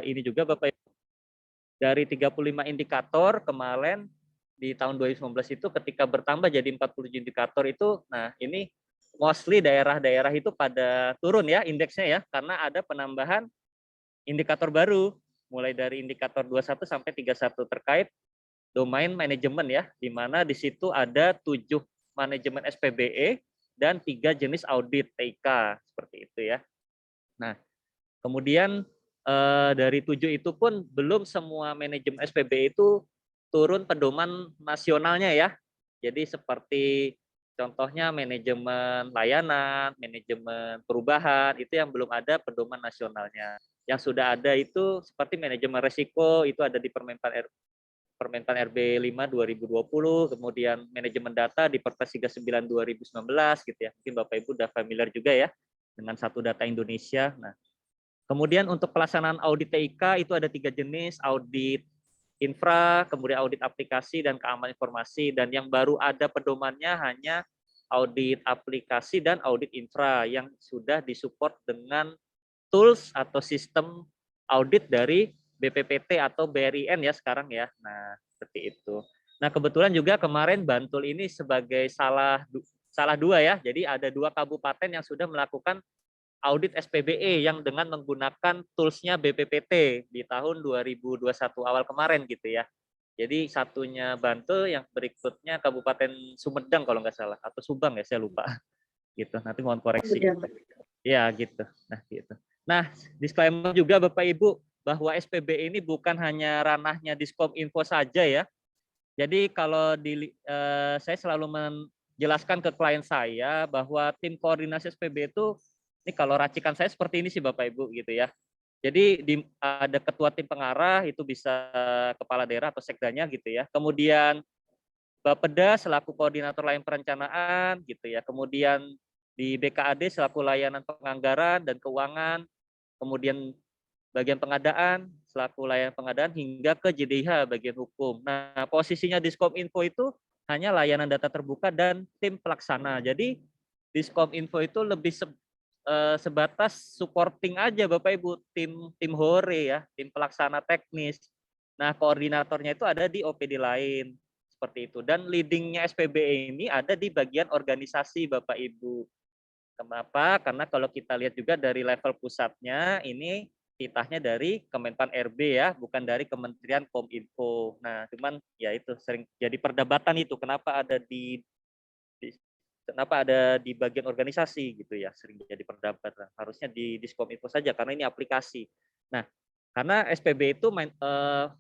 ini juga Bapak Ibu, dari 35 indikator kemarin di tahun 2019 itu ketika bertambah jadi 47 indikator itu, nah ini mostly daerah-daerah itu pada turun ya indeksnya ya, karena ada penambahan indikator baru, mulai dari indikator 21 sampai 31 terkait domain manajemen ya, di mana di situ ada 7 manajemen SPBE dan 3 jenis audit TIK, seperti itu ya. Nah, kemudian dari 7 itu pun belum semua manajemen SPBE itu turun pedoman nasionalnya ya. Jadi seperti contohnya manajemen layanan, manajemen perubahan, itu yang belum ada pedoman nasionalnya. Yang sudah ada itu seperti manajemen resiko, itu ada di Permenpan RB 5 2020, kemudian manajemen data di Perpres 39 2019 gitu ya. Mungkin Bapak Ibu udah familiar juga ya dengan satu data Indonesia. Nah, kemudian untuk pelaksanaan audit TIK itu ada 3 jenis, audit infra, kemudian audit aplikasi dan keamanan informasi, dan yang baru ada pedomannya hanya audit aplikasi dan audit infra yang sudah disupport dengan tools atau sistem audit dari BPPT atau BRIN ya sekarang ya. Nah, seperti itu. Nah, kebetulan juga kemarin Bantul ini sebagai salah dua ya. Jadi ada 2 kabupaten yang sudah melakukan audit SPBE yang dengan menggunakan toolsnya BPPT di tahun 2021 awal kemarin gitu ya. Jadi satunya Bantul, yang berikutnya Kabupaten Sumedang kalau nggak salah, atau Subang ya, saya lupa. Gitu. Nanti mohon koreksi. Ya gitu. Nah gitu. Nah, disclaimer juga Bapak Ibu bahwa SPBE ini bukan hanya ranahnya Diskominfo saja ya. Jadi kalau saya selalu menjelaskan ke klien saya bahwa tim koordinasi SPBE itu, ini kalau racikan saya seperti ini sih Bapak Ibu gitu ya. Jadi ada ketua tim pengarah, itu bisa kepala daerah atau sekdanya gitu ya. Kemudian Bapeda selaku koordinator layanan perencanaan gitu ya. Kemudian di BKAD selaku layanan penganggaran dan keuangan. Kemudian bagian pengadaan selaku layanan pengadaan hingga ke JDIH bagian hukum. Nah, posisinya Diskominfo itu hanya layanan data terbuka dan tim pelaksana. Jadi Diskominfo itu lebih sebatas supporting aja Bapak Ibu, tim hore ya, tim pelaksana teknis. Nah, koordinatornya itu ada di OPD lain seperti itu. Dan leadingnya SPBE ini ada di bagian organisasi Bapak Ibu. Kenapa? Karena kalau kita lihat juga dari level pusatnya ini titahnya dari Kemenpan RB ya, bukan dari Kementerian Kominfo. Nah, cuman ya itu sering jadi perdebatan itu kenapa ada kenapa ada di bagian organisasi gitu ya, sering jadi perdebatan. Harusnya di Diskominfo saja karena ini aplikasi. Nah, karena SPB itu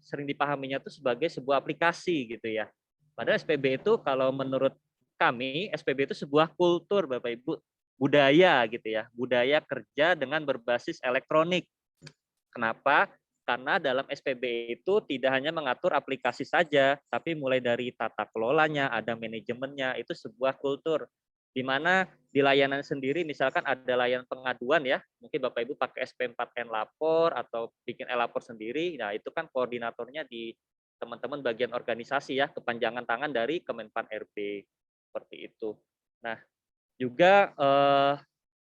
sering dipahaminya itu sebagai sebuah aplikasi gitu ya. Padahal SPB itu kalau menurut kami, SPB itu sebuah kultur Bapak Ibu, budaya gitu ya, budaya kerja dengan berbasis elektronik. Kenapa? Karena dalam SPB itu tidak hanya mengatur aplikasi saja, tapi mulai dari tata kelolanya, ada manajemennya, itu sebuah kultur. Di mana di layanan sendiri, misalkan ada layanan pengaduan ya, mungkin Bapak Ibu pakai SP4N lapor atau bikin e-lapor sendiri, nah itu kan koordinatornya di teman-teman bagian organisasi ya, kepanjangan tangan dari Kemenpan RB, seperti itu. Nah, juga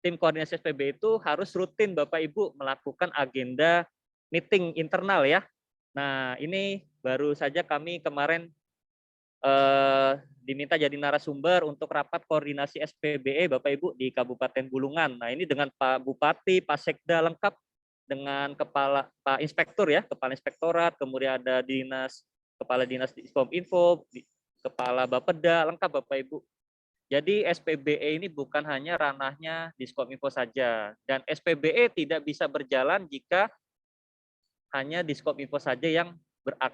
tim koordinasi SPB itu harus rutin Bapak Ibu melakukan agenda meeting internal ya. Nah, ini baru saja kami kemarin diminta jadi narasumber untuk rapat koordinasi SPBE Bapak Ibu di Kabupaten Bulungan. Nah, ini dengan Pak Bupati, Pak Sekda lengkap dengan Pak Inspektur ya, Kepala Inspektorat, kemudian ada Kepala Dinas Diskominfo, Kepala Bapeda, lengkap Bapak Ibu. Jadi SPBE ini bukan hanya ranahnya Diskominfo saja, dan SPBE tidak bisa berjalan jika hanya Diskominfo saja yang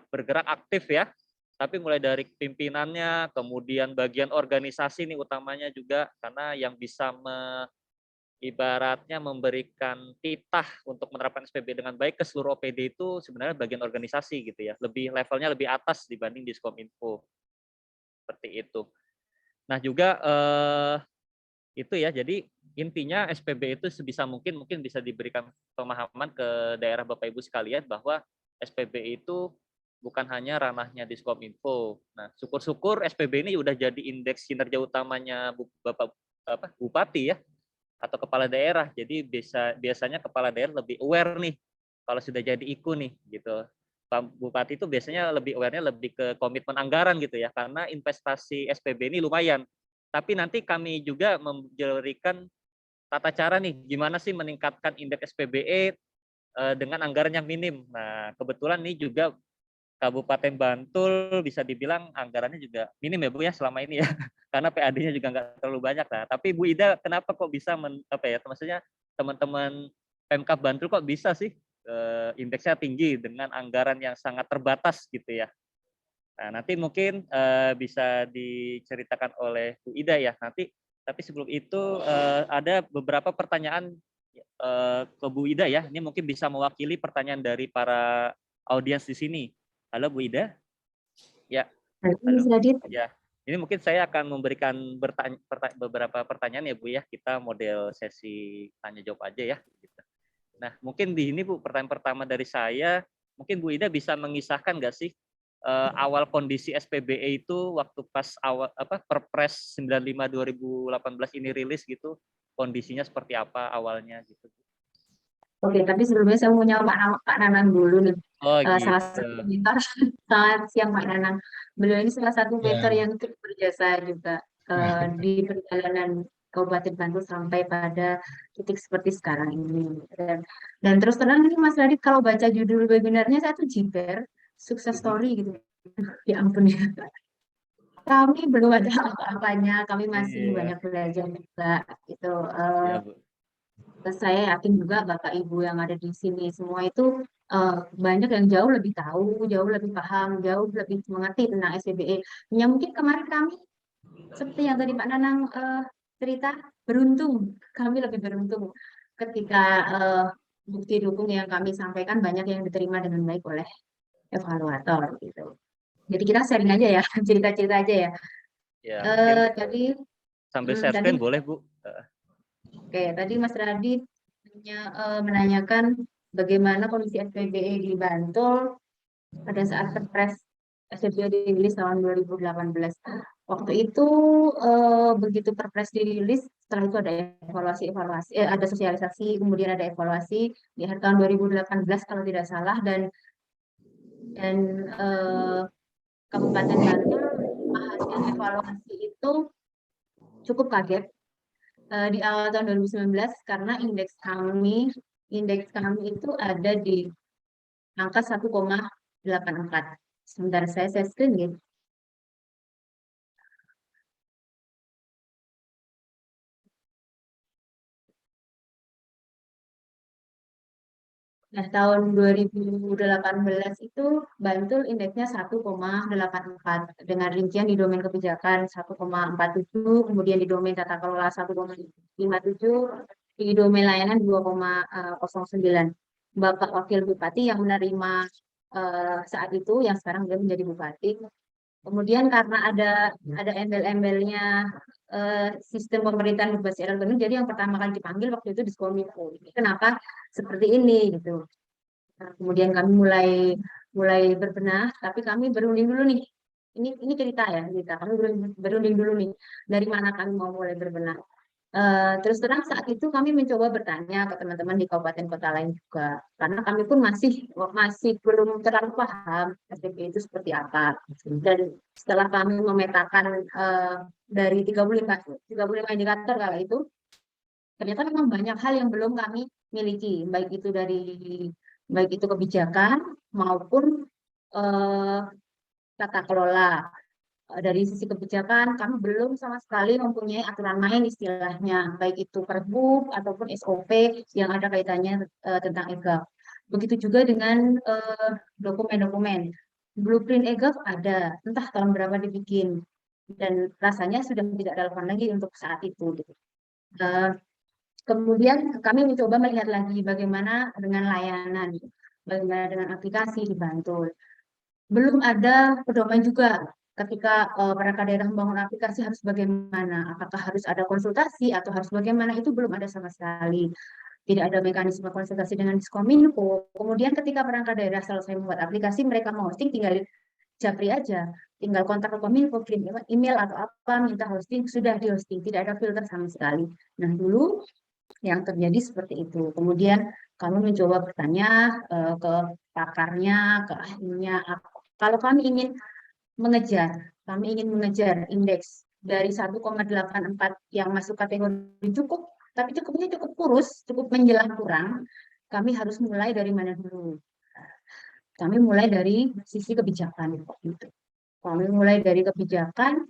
bergerak aktif ya. Tapi mulai dari pimpinannya, kemudian bagian organisasi ini utamanya juga, karena yang bisa ibaratnya memberikan titah untuk menerapkan SPBE dengan baik ke seluruh OPD itu sebenarnya bagian organisasi gitu ya, levelnya lebih atas dibanding Diskominfo, seperti itu. Nah juga itu ya, jadi intinya SPB itu sebisa mungkin bisa diberikan pemahaman ke daerah Bapak Ibu sekalian bahwa SPB itu bukan hanya ranahnya Diskominfo. Nah, syukur-syukur SPB ini udah jadi indeks kinerja utamanya Bapak Bupati ya atau kepala daerah. Jadi biasanya kepala daerah lebih aware nih kalau sudah jadi IKU nih gitu. Pak Bupati itu biasanya lebih aware-nya lebih ke komitmen anggaran gitu ya, karena investasi SPB ini lumayan. Tapi nanti kami juga memberikan tata cara nih, gimana sih meningkatkan indeks SPBE dengan anggaran yang minim. Nah, kebetulan nih juga Kabupaten Bantul bisa dibilang anggarannya juga minim ya Bu ya selama ini ya, karena PAD-nya juga nggak terlalu banyak. Nah, tapi Bu Ida kenapa kok bisa maksudnya teman-teman Pemkab Bantul kok bisa sih indeksnya tinggi dengan anggaran yang sangat terbatas gitu ya. Nah, nanti mungkin bisa diceritakan oleh Bu Ida ya nanti. Tapi sebelum itu ada beberapa pertanyaan ke Bu Ida ya. Ini mungkin bisa mewakili pertanyaan dari para audiens di sini. Halo Bu Ida. Ya. Halo. Ya. Ini mungkin saya akan memberikan beberapa pertanyaan ya Bu ya. Kita model sesi tanya jawab aja ya. Nah, mungkin di ini Bu, pertanyaan pertama dari saya, mungkin Bu Ida bisa mengisahkan nggak sih awal kondisi SPBE itu waktu pas awal Perpres 95 2018 ini rilis gitu, kondisinya seperti apa awalnya gitu. Oke, tapi sebelumnya saya mau nyapa Pak Nanang dulu nih. Oh Salah gitu. satu mentor. Selamat siang Pak Nanang. Beliau ini salah satu mentor yang turut berjasa juga di perjalanan Kabupaten Bantul sampai pada titik seperti sekarang ini. Dan terus terang ini Mas Radit, kalau baca judul webinarnya saya tuh jiper, sukses story gitu. Ya ampun ya. Kami belum ada apa-apanya, kami masih Iya. banyak belajar juga gitu. Iya Bu. Saya yakin juga Bapak Ibu yang ada di sini semua itu banyak yang jauh lebih tahu, jauh lebih paham, jauh lebih mengerti tentang SPBE. Yang mungkin kemarin kami seperti yang tadi Pak Nanang cerita, beruntung, kami lebih beruntung ketika bukti dukung yang kami sampaikan banyak yang diterima dengan baik oleh evaluator gitu. Jadi kita sharing aja ya, cerita-cerita aja ya. Ya, mungkin Tadi sambil share tadi screen boleh Bu. Oke, tadi Mas Radit menanyakan bagaimana kondisi SPBE di Bantul pada saat Perpres SPBE dirilis tahun 2018. Waktu itu begitu Perpres dirilis, setelah itu ada evaluasi, ada sosialisasi, kemudian ada evaluasi di akhir tahun 2018 kalau tidak salah, dan Kabupaten Bantul hasil evaluasi itu cukup kaget di awal tahun 2019 karena indeks kami itu ada di angka 1,84. Sebentar saya screen gitu. Nah, tahun 2018 itu Bantul indeksnya 1,84 dengan rincian di domain kebijakan 1,47, kemudian di domain tata kelola 1,57, di domain layanan 2,09. Bapak Wakil Bupati yang menerima saat itu, yang sekarang dia menjadi Bupati. Kemudian karena ada embel-embelnya sistem pemerintahan berbasis elektronik, jadi yang pertama kali dipanggil waktu itu Diskominfo. Kenapa seperti ini gitu. Nah, kemudian kami mulai berbenah, tapi kami berunding dulu nih. Ini cerita ya, cerita. Kami berunding dulu nih. Dari mana kami mau mulai berbenah. Terus terang saat itu kami mencoba bertanya ke teman-teman di kabupaten kota lain juga, karena kami pun masih belum terlalu paham SPP itu seperti apa. Dan setelah kami memetakan dari 35 indikator kala itu, ternyata memang banyak hal yang belum kami miliki, baik itu kebijakan maupun eh, tata kelola. Dari sisi kebijakan, kami belum sama sekali mempunyai aturan main istilahnya, baik itu Pergub ataupun SOP yang ada kaitannya tentang EGAF. Begitu juga dengan dokumen-dokumen. Blueprint EGAF ada, entah tahun berapa dibikin, dan rasanya sudah tidak relevan lagi untuk saat itu. Gitu. Kemudian kami mencoba melihat lagi bagaimana dengan layanan, bagaimana dengan aplikasi di Bantul. Belum ada pedoman juga ketika perangkat daerah membangun aplikasi harus bagaimana, apakah harus ada konsultasi atau harus bagaimana, itu belum ada sama sekali. Tidak ada mekanisme konsultasi dengan Diskominfo. Kemudian ketika perangkat daerah selesai membuat aplikasi, mereka mau hosting tinggal japri aja, tinggal kontak ke Kominfo, kirim email atau apa, minta hosting, sudah di hosting, tidak ada filter sama sekali. Nah dulu yang terjadi seperti itu. Kemudian kami mencoba bertanya ke pakarnya, ke ahlinya. Kalau kami ingin mengejar indeks dari 1,84 yang masuk kategori cukup, tapi cukupnya cukup kurus, cukup menjelang kurang. Kami harus mulai dari mana dulu? Kami mulai dari sisi kebijakan. Gitu. Kami mulai dari kebijakan,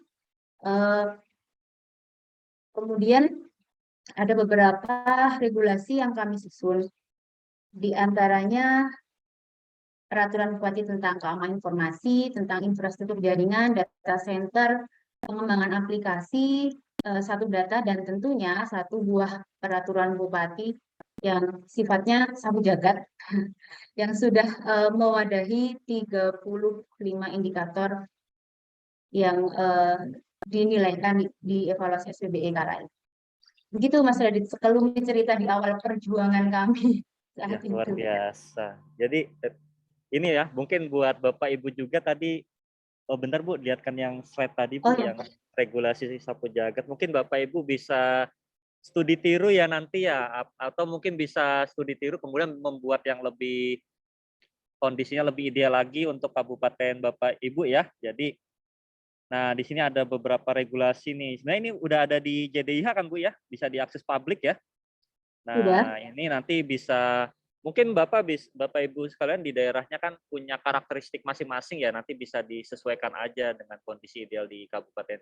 kemudian ada beberapa regulasi yang kami susun. Di antaranya peraturan Bupati tentang keamanan informasi, tentang infrastruktur jaringan, data center, pengembangan aplikasi, satu data, dan tentunya satu buah peraturan Bupati yang sifatnya sabu jagat, yang sudah mewadahi 35 indikator yang dinilaikan di evaluasi SPBE kala ini. Begitu Mas Radit, sekelumit cerita di awal perjuangan kami saat Ya, luar itu. biasa. Jadi ini ya, mungkin buat Bapak Ibu juga tadi, oh bentar Bu, lihatkan yang slide tadi Bu, Oh ya, yang regulasi sapu jagat. Mungkin Bapak Ibu bisa studi tiru ya nanti ya, atau mungkin bisa studi tiru kemudian membuat yang lebih kondisinya lebih ideal lagi untuk kabupaten Bapak Ibu ya. Jadi, nah di sini ada beberapa regulasi nih. Sebenarnya ini udah ada di JDIH kan Bu ya, bisa diakses publik ya. sudah. Nah ini nanti bisa mungkin Bapak Ibu sekalian di daerahnya kan punya karakteristik masing-masing ya, nanti bisa disesuaikan aja dengan kondisi ideal di kabupaten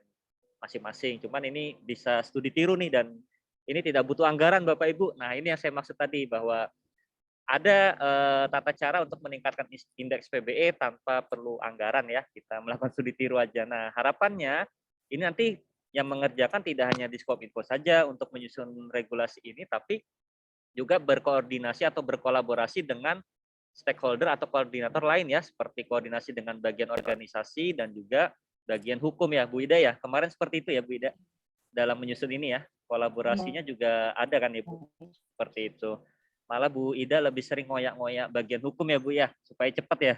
masing-masing. Cuman ini bisa studi tiru nih dan ini tidak butuh anggaran Bapak Ibu. Nah ini yang saya maksud tadi bahwa ada tata cara untuk meningkatkan indeks PBE tanpa perlu anggaran ya. Kita melakukan studi tiru aja. Nah harapannya ini nanti yang mengerjakan tidak hanya Diskominfo saja untuk menyusun regulasi ini, tapi juga berkoordinasi atau berkolaborasi dengan stakeholder atau koordinator lain ya, seperti koordinasi dengan bagian organisasi dan juga bagian hukum ya, Bu Ida ya. Kemarin seperti itu ya, Bu Ida, dalam menyusun ini ya. Kolaborasinya juga ada kan, Ibu? Seperti itu. Malah Bu Ida lebih sering ngoyak-ngoyak bagian hukum ya, Bu ya, supaya cepat ya.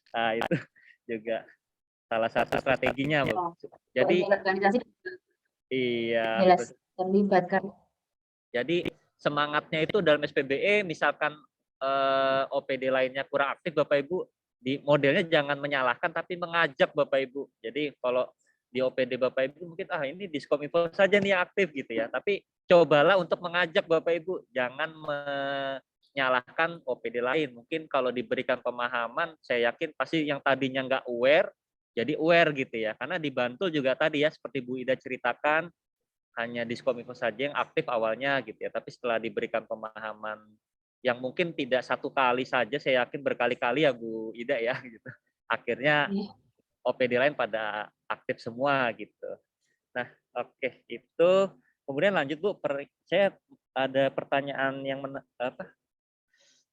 Nah, itu juga salah satu strateginya, Bu. Jadi, Organisasi iya, jelas betul. terlibat kan. Jadi semangatnya itu dalam SPBE, misalkan OPD lainnya kurang aktif, Bapak Ibu, di modelnya jangan menyalahkan, tapi mengajak Bapak Ibu. Jadi kalau di OPD Bapak Ibu mungkin ini Diskominfo saja nih yang aktif gitu ya. Tapi cobalah untuk mengajak Bapak Ibu, jangan menyalahkan OPD lain. Mungkin kalau diberikan pemahaman, saya yakin pasti yang tadinya nggak aware, jadi aware gitu ya. Karena di Bantul juga tadi ya, seperti Bu Ida ceritakan, hanya Diskominfo saja yang aktif awalnya gitu ya, tapi setelah diberikan pemahaman yang mungkin tidak satu kali saja, saya yakin berkali-kali ya Bu Ida ya gitu. Akhirnya OPD lain pada aktif semua gitu. Nah, oke, itu kemudian lanjut Bu, saya ada pertanyaan yang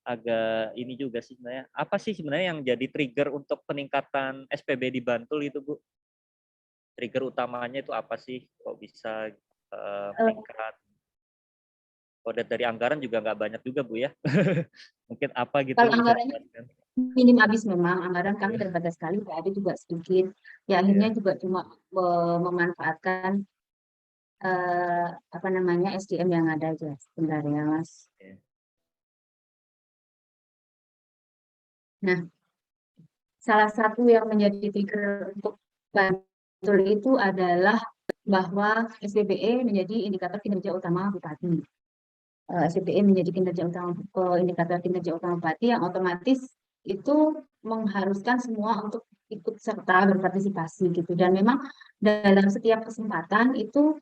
agak ini juga sih sebenarnya. Apa sih sebenarnya yang jadi trigger untuk peningkatan SPB di Bantul itu Bu? Trigger utamanya itu apa sih? Kok bisa meningkat? Kalau dari anggaran juga nggak banyak juga Bu ya. Mungkin apa gitu Kalau bisa anggarannya dijelaskan? minim habis, memang anggaran kami Iya. terbatas sekali, nggak ada juga sedikit. Ya akhirnya Iya. juga cuma memanfaatkan apa namanya SDM yang ada aja sebenarnya Mas. Iya. Nah, salah satu yang menjadi trigger untuk Bantul itu adalah bahwa SPBE menjadi indikator kinerja utama bupati. SPBE menjadi indikator kinerja utama bupati yang otomatis itu mengharuskan semua untuk ikut serta berpartisipasi gitu. Dan memang dalam setiap kesempatan itu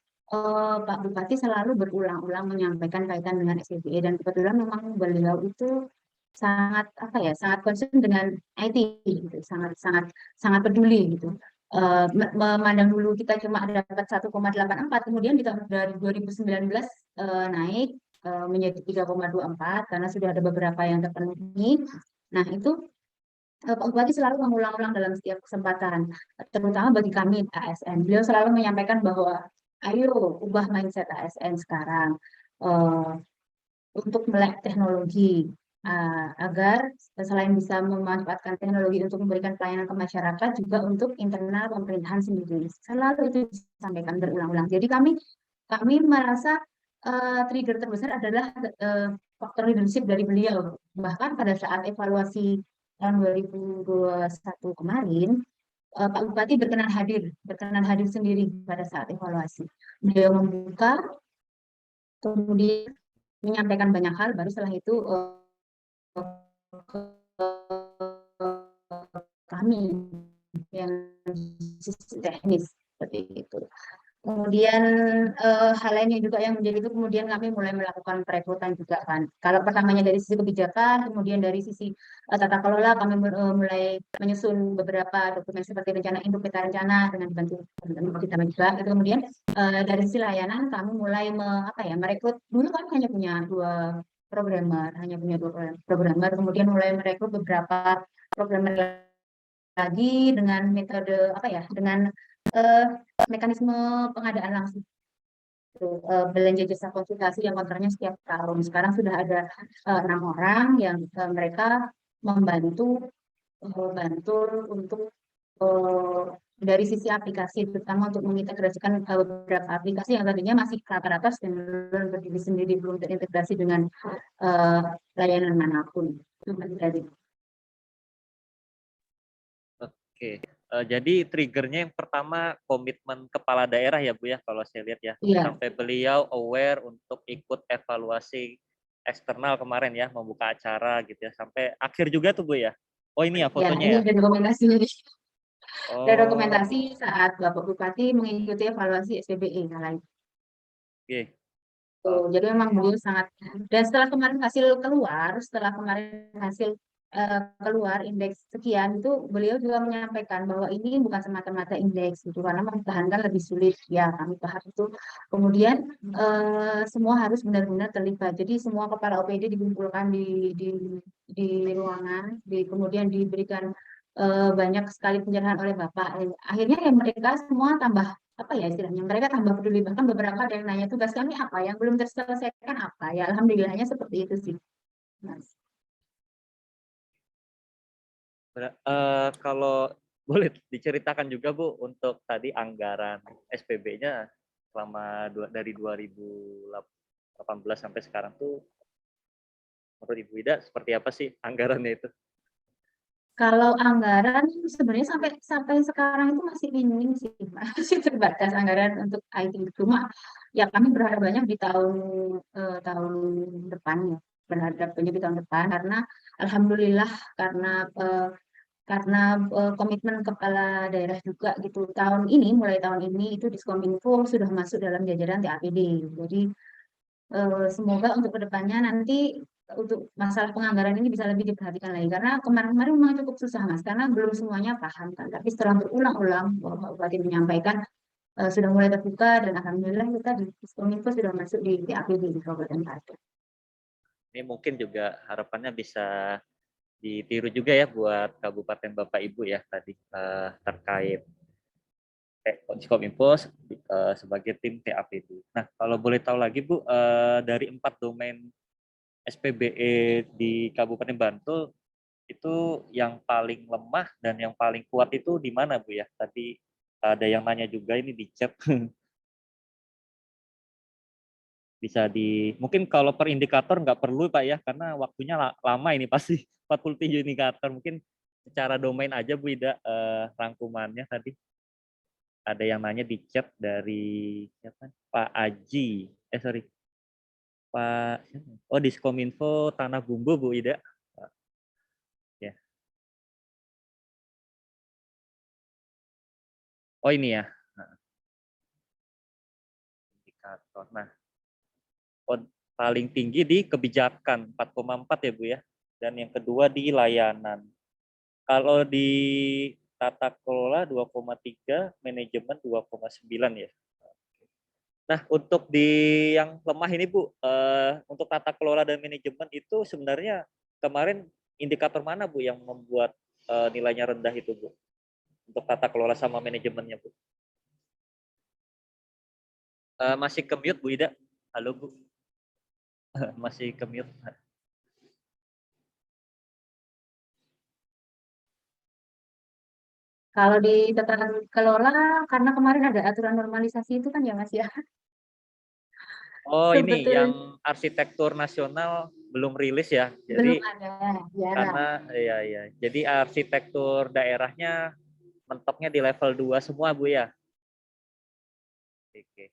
Pak Bupati selalu berulang-ulang menyampaikan kaitan dengan SPBE, dan kebetulan memang beliau itu sangat apa ya, sangat concern dengan IT gitu, sangat sangat sangat peduli gitu. Memandang dulu kita cuma dapat 1,84, kemudian di tahun dari 2019 naik menjadi 3,24 karena sudah ada beberapa yang terpenuhi. Nah, itu Pak Bupati selalu mengulang-ulang dalam setiap kesempatan, terutama bagi kami ASN. Beliau selalu menyampaikan bahwa ayo ubah mindset ASN sekarang untuk melek teknologi agar selain bisa memanfaatkan teknologi untuk memberikan pelayanan ke masyarakat, juga untuk internal pemerintahan sendiri. Selalu itu disampaikan berulang-ulang. Jadi kami merasa trigger terbesar adalah faktor leadership dari beliau. Bahkan pada saat evaluasi tahun 2021 kemarin, Pak Bupati berkenan hadir sendiri pada saat evaluasi. Beliau membuka, kemudian menyampaikan banyak hal, baru setelah itu kami yang sisi teknis seperti itu. Kemudian hal lainnya juga yang menjadi itu kemudian kami mulai melakukan perekrutan juga kan. Kalau pertamanya dari sisi kebijakan, kemudian dari sisi tata kelola kami mulai menyusun beberapa dokumen seperti rencana induk peta rencana dengan dibantu teman-teman kita juga. Itu kemudian dari sisi layanan kami mulai merekrut. Dulu kami hanya punya dua programmer, kemudian mulai merekrut beberapa programmer lagi dengan metode dengan eh, mekanisme pengadaan langsung. Belanja jasa konsultasi yang kontraknya setiap tahun. Sekarang sudah ada 6 orang yang mereka membantu bantu untuk eh, dari sisi aplikasi, terutama untuk mengintegrasikan beberapa aplikasi yang tadinya masih rata-rata standalone berdiri sendiri, belum terintegrasi dengan eh, layanan manapun. Itu dari Oke. Jadi triggernya yang pertama komitmen kepala daerah ya Bu ya, kalau saya lihat ya. iya. Sampai beliau aware untuk ikut evaluasi eksternal kemarin ya, membuka acara gitu ya. Sampai akhir juga tuh Bu ya. Oh ini ya Ya, fotonya ini ya. ada dokumentasi. Ada dokumentasi Oh, saat Bapak Bupati mengikuti evaluasi SPBE. oke. Tuh, jadi Oke. memang beliau sangat dan setelah kemarin hasil keluar indeks sekian itu beliau juga menyampaikan bahwa ini bukan semata-mata indeks gitu karena mempertahankan lebih sulit ya kami paham itu kemudian semua harus benar-benar terlibat jadi semua kepala OPD dikumpulkan di ruangan kemudian diberikan banyak sekali pencerahan oleh Bapak akhirnya ya mereka semua tambah apa ya istilahnya mereka tambah peduli bahkan beberapa ada yang nanya tugas kami apa yang belum terselesaikan apa ya alhamdulillahnya seperti itu sih Mas. Kalau boleh diceritakan juga Bu untuk tadi anggaran SPB-nya selama dari 2018 sampai sekarang tuh menurut Ibu Ida seperti apa sih anggarannya itu? Kalau anggaran sebenarnya sampai sampai sekarang itu masih minim sih masih terbatas anggaran untuk IT cuma ya kami berharap banyak di tahun depan ya berharap banyak di tahun depan karena alhamdulillah karena eh, karena komitmen kepala daerah juga gitu mulai tahun ini itu Diskominfo sudah masuk dalam jajaran TAPD jadi semoga untuk kedepannya nanti untuk masalah penganggaran ini bisa lebih diperhatikan lagi karena kemarin-kemarin memang cukup susah Mas karena belum semuanya paham kan tapi setelah berulang-ulang Bapak Bupati menyampaikan sudah mulai terbuka dan alhamdulillah kita di Diskominfo sudah masuk di TAPD di Kabupaten Klaten. Ini mungkin juga harapannya bisa ditiru juga ya buat kabupaten Bapak Ibu ya tadi terkait Kominfo sebagai tim TAPD. Nah, kalau boleh tahu lagi Bu, dari 4 domain SPBE di Kabupaten Bantul itu yang paling lemah dan yang paling kuat itu di mana Bu ya? Tadi ada yang nanya juga ini di chat. Bisa mungkin kalau per indikator nggak perlu Pak ya, karena waktunya lama ini pasti 47 indikator. Mungkin secara domain aja Bu Ida rangkumannya tadi. Ada yang nanya di chat dari siapa? Pak Aji. Sorry. Pak Oh, Diskominfo Tanah Bumbu Bu Ida. Ya. Oh ini ya. Nah, indikator. Nah, paling tinggi di kebijakan 4,4 ya Bu ya. Dan yang kedua di layanan. Kalau di tata kelola 2,3, manajemen 2,9 ya. Nah, untuk di yang lemah ini Bu, untuk tata kelola dan manajemen itu sebenarnya kemarin indikator mana Bu yang membuat nilainya rendah itu Bu? Untuk tata kelola sama manajemennya Bu. Masih ke mute Bu Ida. Halo Bu. Masih ke mute. Kalau di tata kelola karena kemarin ada aturan normalisasi itu kan ya Mas ya Oh, ini Sebetulnya yang arsitektur nasional belum rilis ya. belum Jadi ada, jarang. karena ya ya. Jadi arsitektur daerahnya mentoknya di level 2 semua, Bu ya. Oke.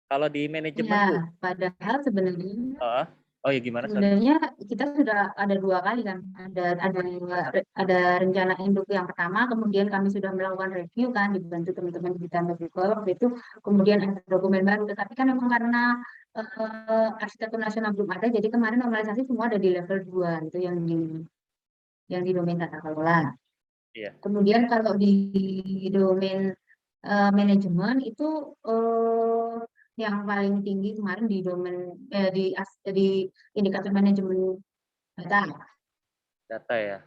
Kalau di manajemen, Ya, Bu. padahal sebenarnya Oh, oh ya gimana, sorry. sebenarnya kita sudah ada dua kali kan, ada rencana induk yang pertama, kemudian kami sudah melakukan review kan, dibantu teman-teman di Ditambah juga waktu itu, kemudian ada dokumen baru, tetapi kan memang karena arsitektur nasional belum ada, jadi kemarin normalisasi semua ada di level 2 itu yang di domain tata kelola. Iya, Kemudian kalau di domain manajemen itu eh, yang paling tinggi kemarin di domain di indikator manajemen data, data ya.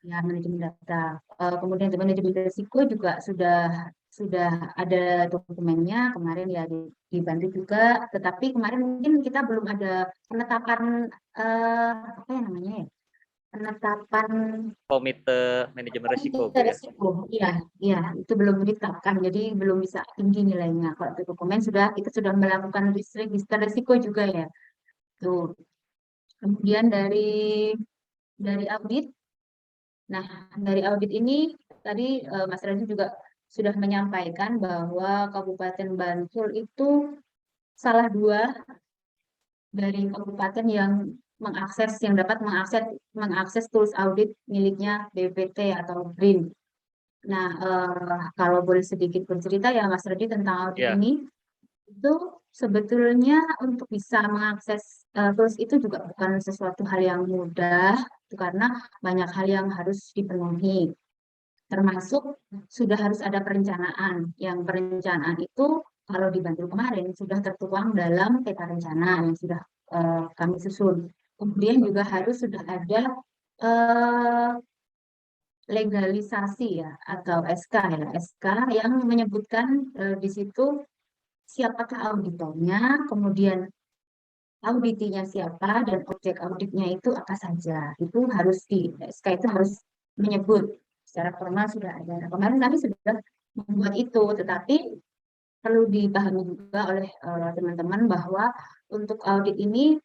ya manajemen data. Kemudian di manajemen risiko juga sudah ada dokumennya kemarin ya dibantu juga. Tetapi kemarin mungkin kita belum ada penetapan apa ya namanya ya, penetapan Komite manajemen risiko, Bu komite ya. resiko. Iya, iya, itu belum ditetapkan, jadi belum bisa tinggi nilainya. Kalau di dokumen kita sudah melakukan register risiko juga ya. Tuh. Kemudian dari audit. Nah, dari audit ini tadi Mas Raju juga sudah menyampaikan bahwa Kabupaten Bantul itu salah dua dari kabupaten yang dapat mengakses tools audit miliknya BPT atau BRIN. Nah, kalau boleh sedikit bercerita ya Mas Rudi tentang audit Iya, ini, itu sebetulnya untuk bisa mengakses tools itu juga bukan sesuatu hal yang mudah, itu karena banyak hal yang harus dipenuhi. Termasuk sudah harus ada perencanaan. Yang perencanaan itu kalau di Bantul kemarin sudah tertuang dalam peta rencana yang sudah kami susun. Kemudian juga harus sudah ada eh, legalisasi ya atau SK ya SK yang menyebutkan di situ siapakah auditornya, kemudian auditinya siapa dan objek auditnya itu apa saja. Itu harus di SK itu harus menyebut secara formal sudah ada. Nah, kemarin kami sudah membuat itu, tetapi perlu dipahami juga oleh teman-teman bahwa untuk audit ini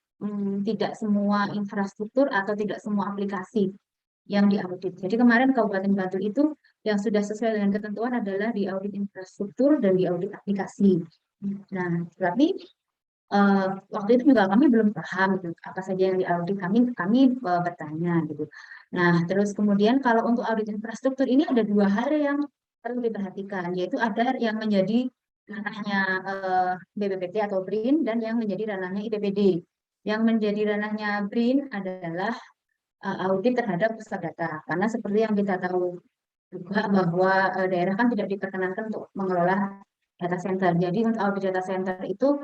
tidak semua infrastruktur atau tidak semua aplikasi yang diaudit. Jadi kemarin Kabupaten Bantul itu yang sudah sesuai dengan ketentuan adalah di audit infrastruktur dan di audit aplikasi. Nah, tapi waktu itu juga kami belum paham gitu, apa saja yang diaudit, kami bertanya gitu. Nah, terus kemudian kalau untuk audit infrastruktur ini ada dua hal yang perlu diperhatikan, yaitu ada yang menjadi ranahnya BPPT atau BRIN dan yang menjadi ranahnya IPPD. Yang menjadi ranahnya BRIN adalah audit terhadap pusat data, karena seperti yang kita tahu juga bahwa daerah kan tidak diperkenankan untuk mengelola data center. Jadi untuk audit data center itu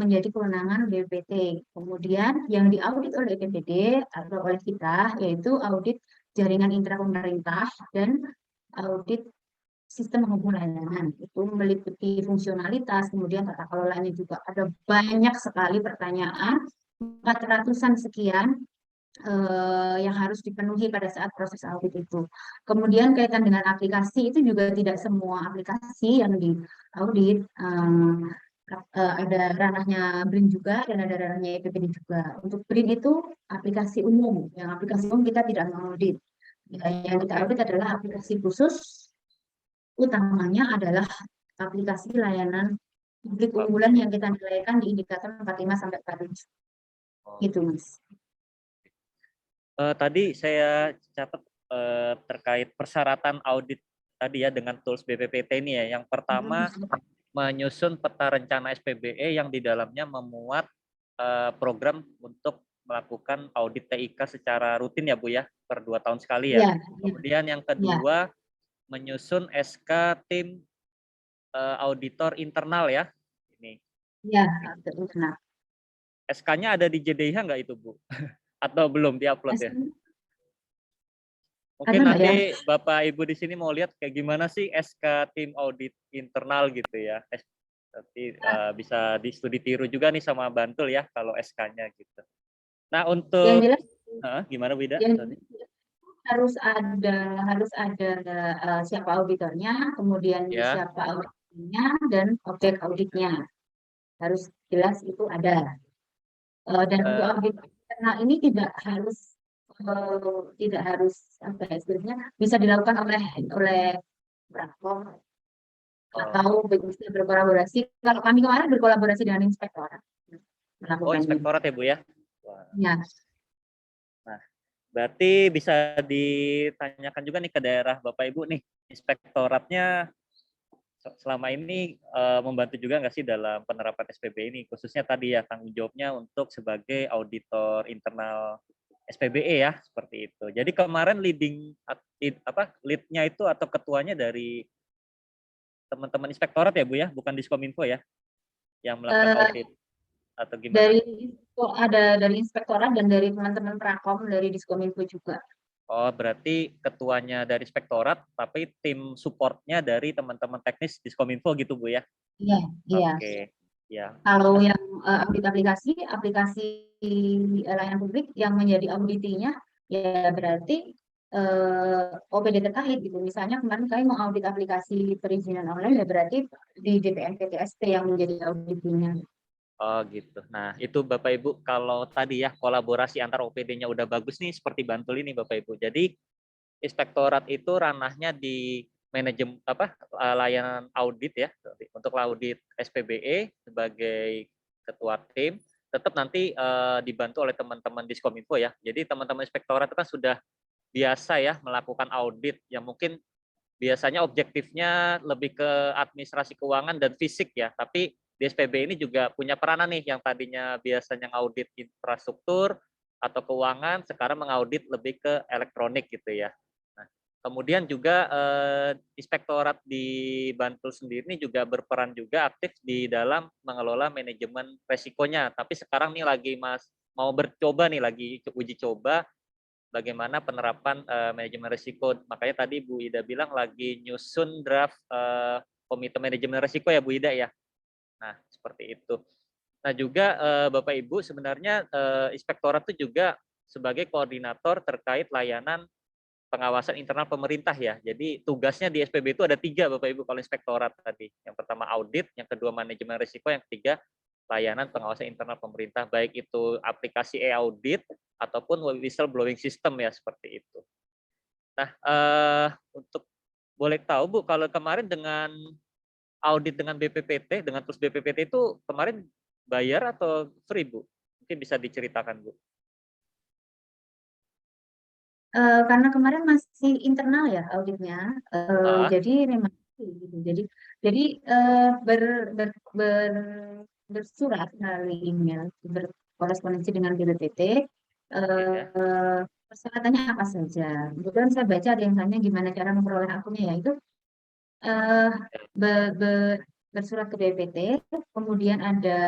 menjadi kewenangan BPPT. Kemudian yang diaudit oleh BPPT atau oleh kita yaitu audit jaringan intra pemerintah dan audit sistem penghubung layanan. Itu meliputi fungsionalitas, kemudian tata kelolanya juga ada banyak sekali pertanyaan, 400-an sekian yang harus dipenuhi pada saat proses audit itu. Kemudian kaitan dengan aplikasi itu juga tidak semua aplikasi yang diaudit. Ada ranahnya BRIN juga dan ada ranahnya EPPD juga. Untuk BRIN itu aplikasi umum. Yang aplikasi umum kita tidak mengaudit. Ya, yang kita oke. audit adalah aplikasi khusus, utamanya adalah aplikasi layanan publik unggulan yang kita nilaikan di indikator 45 sampai 47. Oh. Gitu, Mas. Tadi saya catat terkait persyaratan audit tadi ya dengan tools BPPT ini ya. Yang pertama menyusun peta rencana SPBE yang di dalamnya memuat program untuk melakukan audit TIK secara rutin ya Bu ya, per 2 tahun sekali ya. Ya, ya, Kemudian yang ya, kedua menyusun SK tim auditor internal ya. Ini ya, benar. SK-nya ada di JDIH nggak itu Bu? Atau belum diupload ya? Ada Mungkin nggak ya? nanti Bapak Ibu di sini mau lihat kayak gimana sih SK tim audit internal gitu ya. Nanti bisa studi tiru juga nih sama Bantul ya kalau SK-nya gitu. Nah Yang untuk jelas, gimana Wida? yang Sorry. harus ada siapa auditornya, kemudian Ya, siapa auditnya dan objek auditnya. Harus jelas itu ada. Dan untuk Eh, audit eksternal ini tidak harus apa ya, istilahnya bisa dilakukan oleh platform oh, atau bisa berkolaborasi. Kalau kami kemarin berkolaborasi dengan inspektorat oh, melakukan ini. inspektorat ya Bu ya. Wah. Ya, Nah, berarti bisa ditanyakan juga nih ke daerah Bapak Ibu nih, inspektoratnya selama ini membantu juga nggak sih dalam penerapan SPB ini, khususnya tadi ya tanggung jawabnya untuk sebagai auditor internal SPBE ya, seperti itu. Jadi kemarin leadnya itu atau ketuanya dari teman-teman inspektorat ya Bu ya, bukan Diskominfo ya, yang melakukan eh, audit atau gimana? dari ada dari inspektorat dan dari teman-teman Prakom dari Diskominfo juga. Oh, berarti ketuanya dari inspektorat, tapi tim supportnya dari teman-teman teknis Diskominfo gitu Bu ya? Iya, iya. Oke, ya. Kalau yang audit aplikasi layanan publik yang menjadi auditinya, ya berarti OPD terkait gitu. Misalnya kemarin kami mau audit aplikasi perizinan online, ya berarti di DPN PTSP yang menjadi auditinya. Oh gitu. Nah itu Bapak Ibu kalau tadi ya kolaborasi antar OPD-nya udah bagus nih seperti Bantul ini Bapak Ibu. Jadi inspektorat itu ranahnya di manajemen layanan audit ya untuk audit SPBE sebagai ketua tim tetap nanti dibantu oleh teman-teman Diskominfo ya. Jadi teman-teman inspektorat itu kan sudah biasa ya melakukan audit yang mungkin biasanya objektifnya lebih ke administrasi keuangan dan fisik ya, tapi di SPB ini juga punya peranan nih yang tadinya biasanya ngaudit infrastruktur atau keuangan, sekarang mengaudit lebih ke elektronik gitu ya. Nah, kemudian juga inspektorat di Bantul sendiri ini juga berperan juga aktif di dalam mengelola manajemen resikonya. Tapi sekarang nih lagi mau bercoba nih lagi uji coba bagaimana penerapan manajemen risiko. Makanya tadi Bu Ida bilang lagi nyusun draft komite manajemen risiko ya Bu Ida ya. Nah, seperti itu. Nah, juga Bapak Ibu sebenarnya inspektorat itu juga sebagai koordinator terkait layanan pengawasan internal pemerintah ya. Jadi tugasnya di SPB itu ada 3 Bapak Ibu kalau inspektorat tadi. Yang pertama audit, yang kedua manajemen risiko, yang ketiga layanan pengawasan internal pemerintah, baik itu aplikasi e-audit ataupun whistleblowing system ya seperti itu. Nah, untuk boleh tahu Bu, kalau kemarin dengan audit dengan BPPT, dengan tools BPPT itu kemarin bayar atau free Bu? Mungkin bisa diceritakan Bu. Karena kemarin masih internal ya auditnya, Ah, jadi memang gitu. Jadi ber, ber, ber, bersurat melalui email, berkorespondensi dengan BPPT. oke. Persyaratannya apa saja? Kemudian saya baca ada yang tanya gimana cara memperoleh akunnya, ya itu eh, be- be- bersurat ke BPT, kemudian ada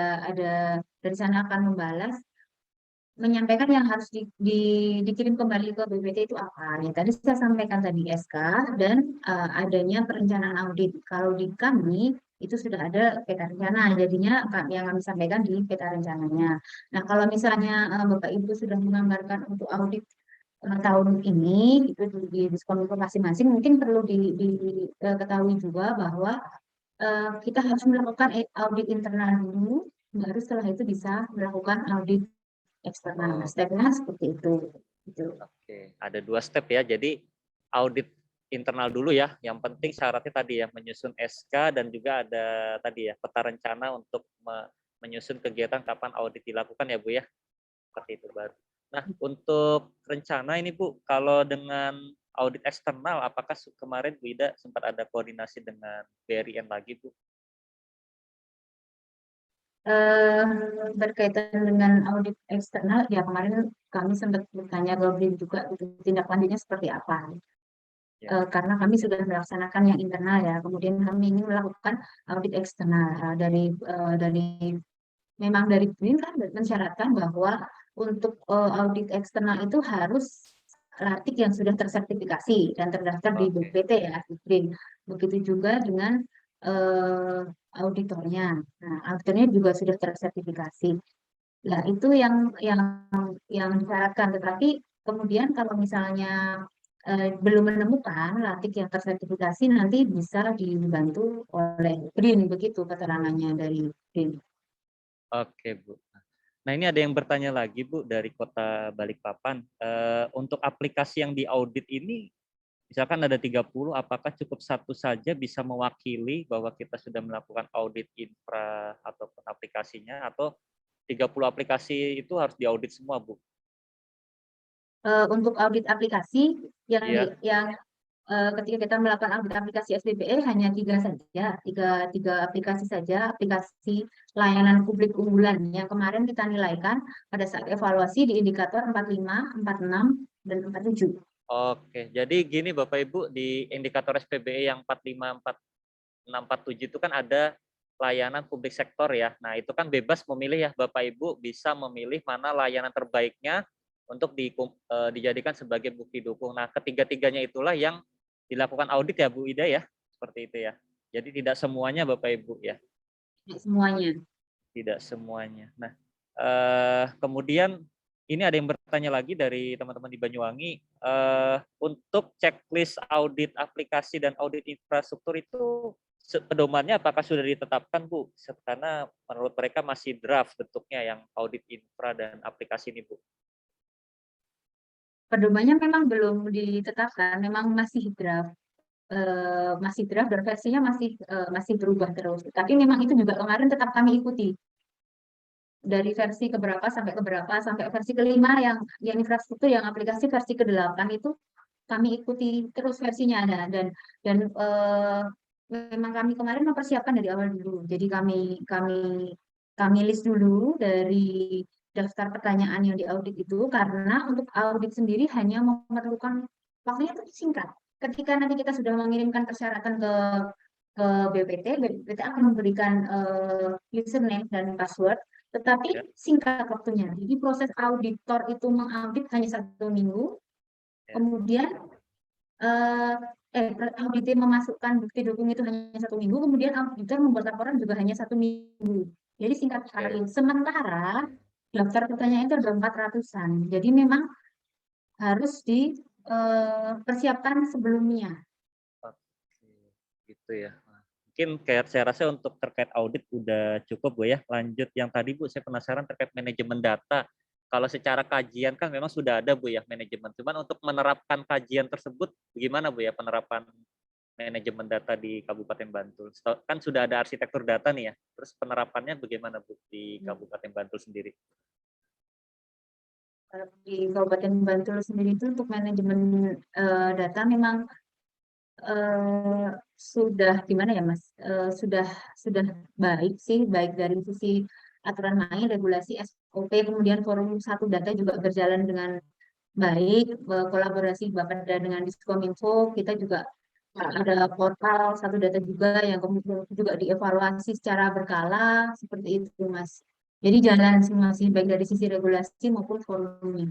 dari sana akan membalas menyampaikan yang harus dikirim kembali ke BPT itu apa. Ya, tadi saya sampaikan tadi SK dan adanya perencanaan audit. Kalau di kami itu sudah ada peta rencana, jadinya yang kami sampaikan di peta rencananya. Nah, kalau misalnya Bapak Ibu sudah menganggarkan untuk audit tahun ini itu di diskon masing-masing, mungkin perlu diketahui juga bahwa kita harus melakukan audit internal dulu, baru setelah itu bisa melakukan audit eksternal. Oh, Stepnya seperti itu. Gitu. oke. Ada 2 step ya. Jadi audit internal dulu ya. Yang penting syaratnya tadi ya menyusun SK dan juga ada tadi ya peta rencana untuk menyusun kegiatan kapan audit dilakukan ya Bu ya. Seperti itu baru. Nah, untuk rencana ini Bu, kalau dengan audit eksternal, apakah kemarin Bu Ida sempat ada koordinasi dengan BRIN lagi Bu? Eh, Berkaitan dengan audit eksternal, ya kemarin kami sempat bertanya ke BRIN juga gitu, tindak lanjutnya seperti apa. Ya. Karena kami sudah melaksanakan yang internal ya, kemudian kami ingin melakukan audit eksternal. Dari memang dari BRIN kan mensyaratkan bahwa untuk audit eksternal itu harus latik yang sudah tersertifikasi dan terdaftar di Oke. BPT ya, di BRIN. Begitu juga dengan eh, auditornya. Nah, auditornya juga sudah tersertifikasi. Nah, itu yang disyaratkan. Tetapi kemudian kalau misalnya belum menemukan latik yang tersertifikasi, nanti bisa dibantu oleh BRIN, begitu keterangannya dari BRIN. Oke, Bu. Nah, ini ada yang bertanya lagi, Bu, dari Kota Balikpapan. Untuk aplikasi yang diaudit ini, misalkan ada 30, apakah cukup satu saja bisa mewakili bahwa kita sudah melakukan audit infra ataupun aplikasinya, atau 30 aplikasi itu harus diaudit semua, Bu? Untuk audit aplikasi yang Iya. ketika kita melakukan audit aplikasi SDPE hanya 3 saja, tiga aplikasi saja, aplikasi layanan publik unggulan yang kemarin kita nilaikan pada saat evaluasi di indikator 45, 46, dan 47. Oke, jadi gini Bapak Ibu, di indikator SPBE yang 45, 46, 47 itu kan ada layanan publik sektor ya. Nah, itu kan bebas memilih ya, Bapak Ibu bisa memilih mana layanan terbaiknya untuk dijadikan sebagai bukti dukung. Nah, ketiga-tiganya itulah yang dilakukan audit ya Bu Ida ya, seperti itu ya. Jadi tidak semuanya Bapak Ibu ya, Tidak semuanya. tidak semuanya. Nah, kemudian ini ada yang bertanya lagi dari teman-teman di Banyuwangi, untuk checklist audit aplikasi dan audit infrastruktur itu pedomannya apakah sudah ditetapkan, Bu? Karena menurut mereka masih draft bentuknya yang audit infra dan aplikasi ini, Bu. Pedomannya memang belum ditetapkan, memang masih draft. Masih draft dan versinya masih berubah terus. Tapi memang itu juga kemarin tetap kami ikuti dari versi keberapa sampai versi kelima yang infrastruktur yang aplikasi versi ke-8 itu kami ikuti terus versinya ada dan memang kami kemarin mempersiapkan dari awal dulu. Jadi kami list dulu dari daftar pertanyaan yang diaudit itu karena untuk audit sendiri hanya memerlukan waktunya itu singkat. Ketika nanti kita sudah mengirimkan persyaratan ke BPT akan memberikan username dan password, tetapi Ya, singkat waktunya. Jadi proses auditor itu mengaudit hanya 1 minggu, ya. kemudian eh, auditor memasukkan bukti dukung itu hanya 1 minggu, kemudian auditor membuat laporan juga hanya 1 minggu. Jadi singkat sekali. Oke. Sementara daftar pertanyaan itu ada 400-an. Jadi memang harus dipersiapkan sebelumnya. Oke, gitu ya. Nah, mungkin kayak saya rasa untuk terkait audit udah cukup Bu ya. Lanjut yang tadi Bu, saya penasaran terkait manajemen data. Kalau secara kajian kan memang sudah ada Bu ya manajemen. Cuman untuk menerapkan kajian tersebut bagaimana Bu ya penerapan manajemen data di Kabupaten Bantul? Kan sudah ada arsitektur data nih ya. Terus penerapannya bagaimana Bu di Kabupaten Bantul sendiri? Kalau di Kabupaten Bantul sendiri itu untuk manajemen data memang eh, sudah gimana ya Mas? Sudah baik sih, baik dari sisi aturan main, regulasi, SOP, kemudian forum satu data juga berjalan dengan baik, kolaborasi Bapeda dengan Diskominfo, kita juga ada portal satu data juga yang kemudian juga dievaluasi secara berkala, seperti itu Mas. Jadi jalan semua sih, baik dari sisi regulasi maupun forumnya.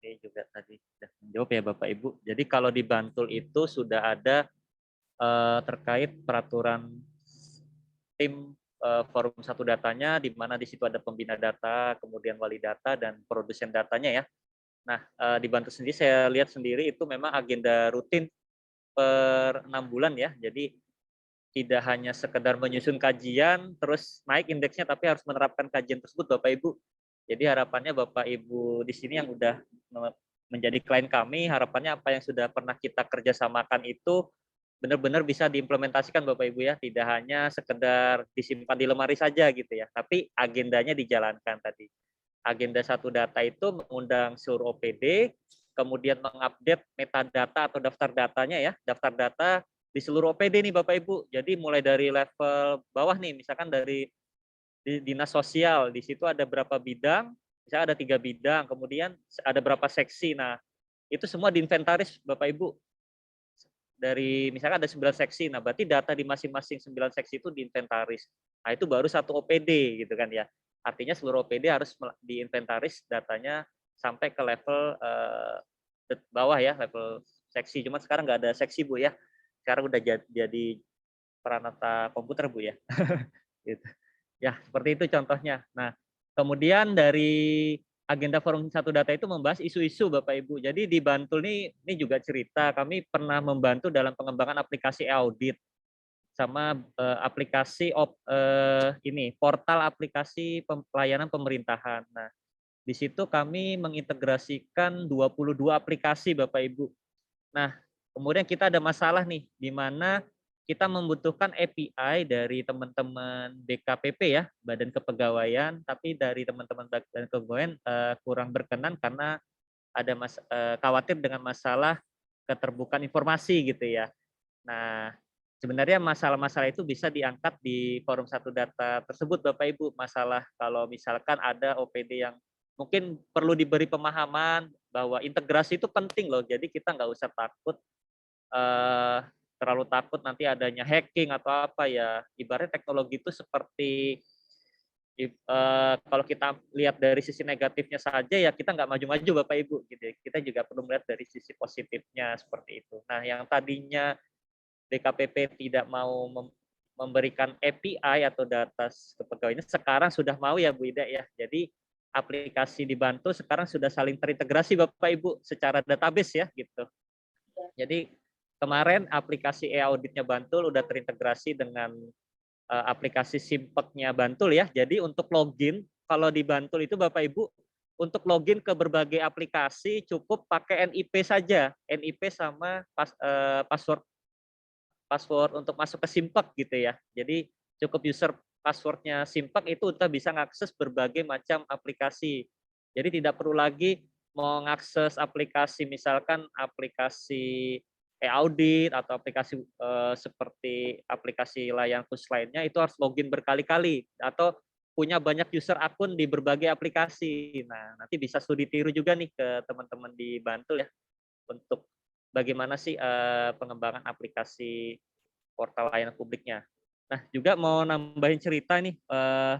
Ini juga tadi sudah menjawab ya Bapak Ibu. Jadi kalau di Bantul itu sudah ada terkait peraturan tim forum satu datanya, di mana di situ ada pembina data, kemudian wali data, dan produsen datanya ya. Nah, di Bantul sendiri saya lihat sendiri itu memang agenda rutin per 6 bulan ya. Jadi tidak hanya sekedar menyusun kajian, terus naik indeksnya, tapi harus menerapkan kajian tersebut Bapak Ibu. Jadi harapannya Bapak Ibu di sini yang udah menjadi klien kami, harapannya apa yang sudah pernah kita kerjasamakan itu benar-benar bisa diimplementasikan Bapak Ibu ya, tidak hanya sekedar disimpan di lemari saja gitu ya, tapi agendanya dijalankan tadi. Agenda satu data itu mengundang seluruh OPD, kemudian mengupdate metadata atau daftar datanya ya, daftar data di seluruh OPD nih Bapak Ibu. Jadi mulai dari level bawah nih, misalkan dari dinas sosial, di situ ada berapa bidang, misalnya ada 3 bidang, kemudian ada berapa seksi. Nah, itu semua diinventaris Bapak Ibu. Dari misalkan ada 9 seksi, nah berarti data di masing-masing 9 seksi itu diinventaris. Nah, itu baru satu OPD gitu kan ya. Artinya seluruh OPD harus diinventaris datanya sampai ke level bawah ya, level seksi. Cuma sekarang nggak ada seksi Bu ya. Sekarang udah jadi peranata komputer Bu ya. Gitu. Ya, seperti itu contohnya. Nah, kemudian dari agenda forum satu data itu membahas isu-isu Bapak Ibu. Jadi di Bantul ini juga cerita, kami pernah membantu dalam pengembangan aplikasi e-audit. sama aplikasi ini portal aplikasi pelayanan pemerintahan. Nah, di situ kami mengintegrasikan 22 aplikasi Bapak Ibu. Nah, kemudian kita ada masalah nih, di mana kita membutuhkan API dari teman-teman BKPP ya, Badan Kepegawaian, tapi dari teman-teman Badan Kepegawaian kurang berkenan karena ada khawatir dengan masalah keterbukaan informasi gitu ya. Nah, sebenarnya masalah-masalah itu bisa diangkat di forum satu data tersebut Bapak Ibu. Masalah kalau misalkan ada OPD yang mungkin perlu diberi pemahaman bahwa integrasi itu penting loh. Jadi kita nggak usah takut eh, terlalu takut nanti adanya hacking atau apa ya. Ibaratnya teknologi itu seperti kalau kita lihat dari sisi negatifnya saja ya kita nggak maju-maju Bapak Ibu gitu. Kita juga perlu melihat dari sisi positifnya seperti itu. Nah, yang tadinya DKPP tidak mau memberikan API atau data kepegawaiannya sekarang sudah mau ya Bu Ida ya. Jadi aplikasi dibantu sekarang sudah saling terintegrasi Bapak Ibu secara database ya gitu. Jadi kemarin aplikasi e-auditnya Bantul udah terintegrasi dengan aplikasi Simpeknya Bantul ya. Jadi untuk login kalau di Bantul itu Bapak Ibu untuk login ke berbagai aplikasi cukup pakai NIP saja, NIP sama password untuk masuk ke Simpek gitu ya. Jadi cukup user passwordnya Simpek itu kita bisa mengakses berbagai macam aplikasi. Jadi tidak perlu lagi mengakses aplikasi misalkan aplikasi e-audit atau aplikasi seperti aplikasi layanan khusus lainnya itu harus login berkali-kali atau punya banyak user akun di berbagai aplikasi. Nah, nanti bisa studi tiru juga nih ke teman-teman di Bantul ya untuk bagaimana sih pengembangan aplikasi portal layanan publiknya. Nah, juga mau nambahin cerita nih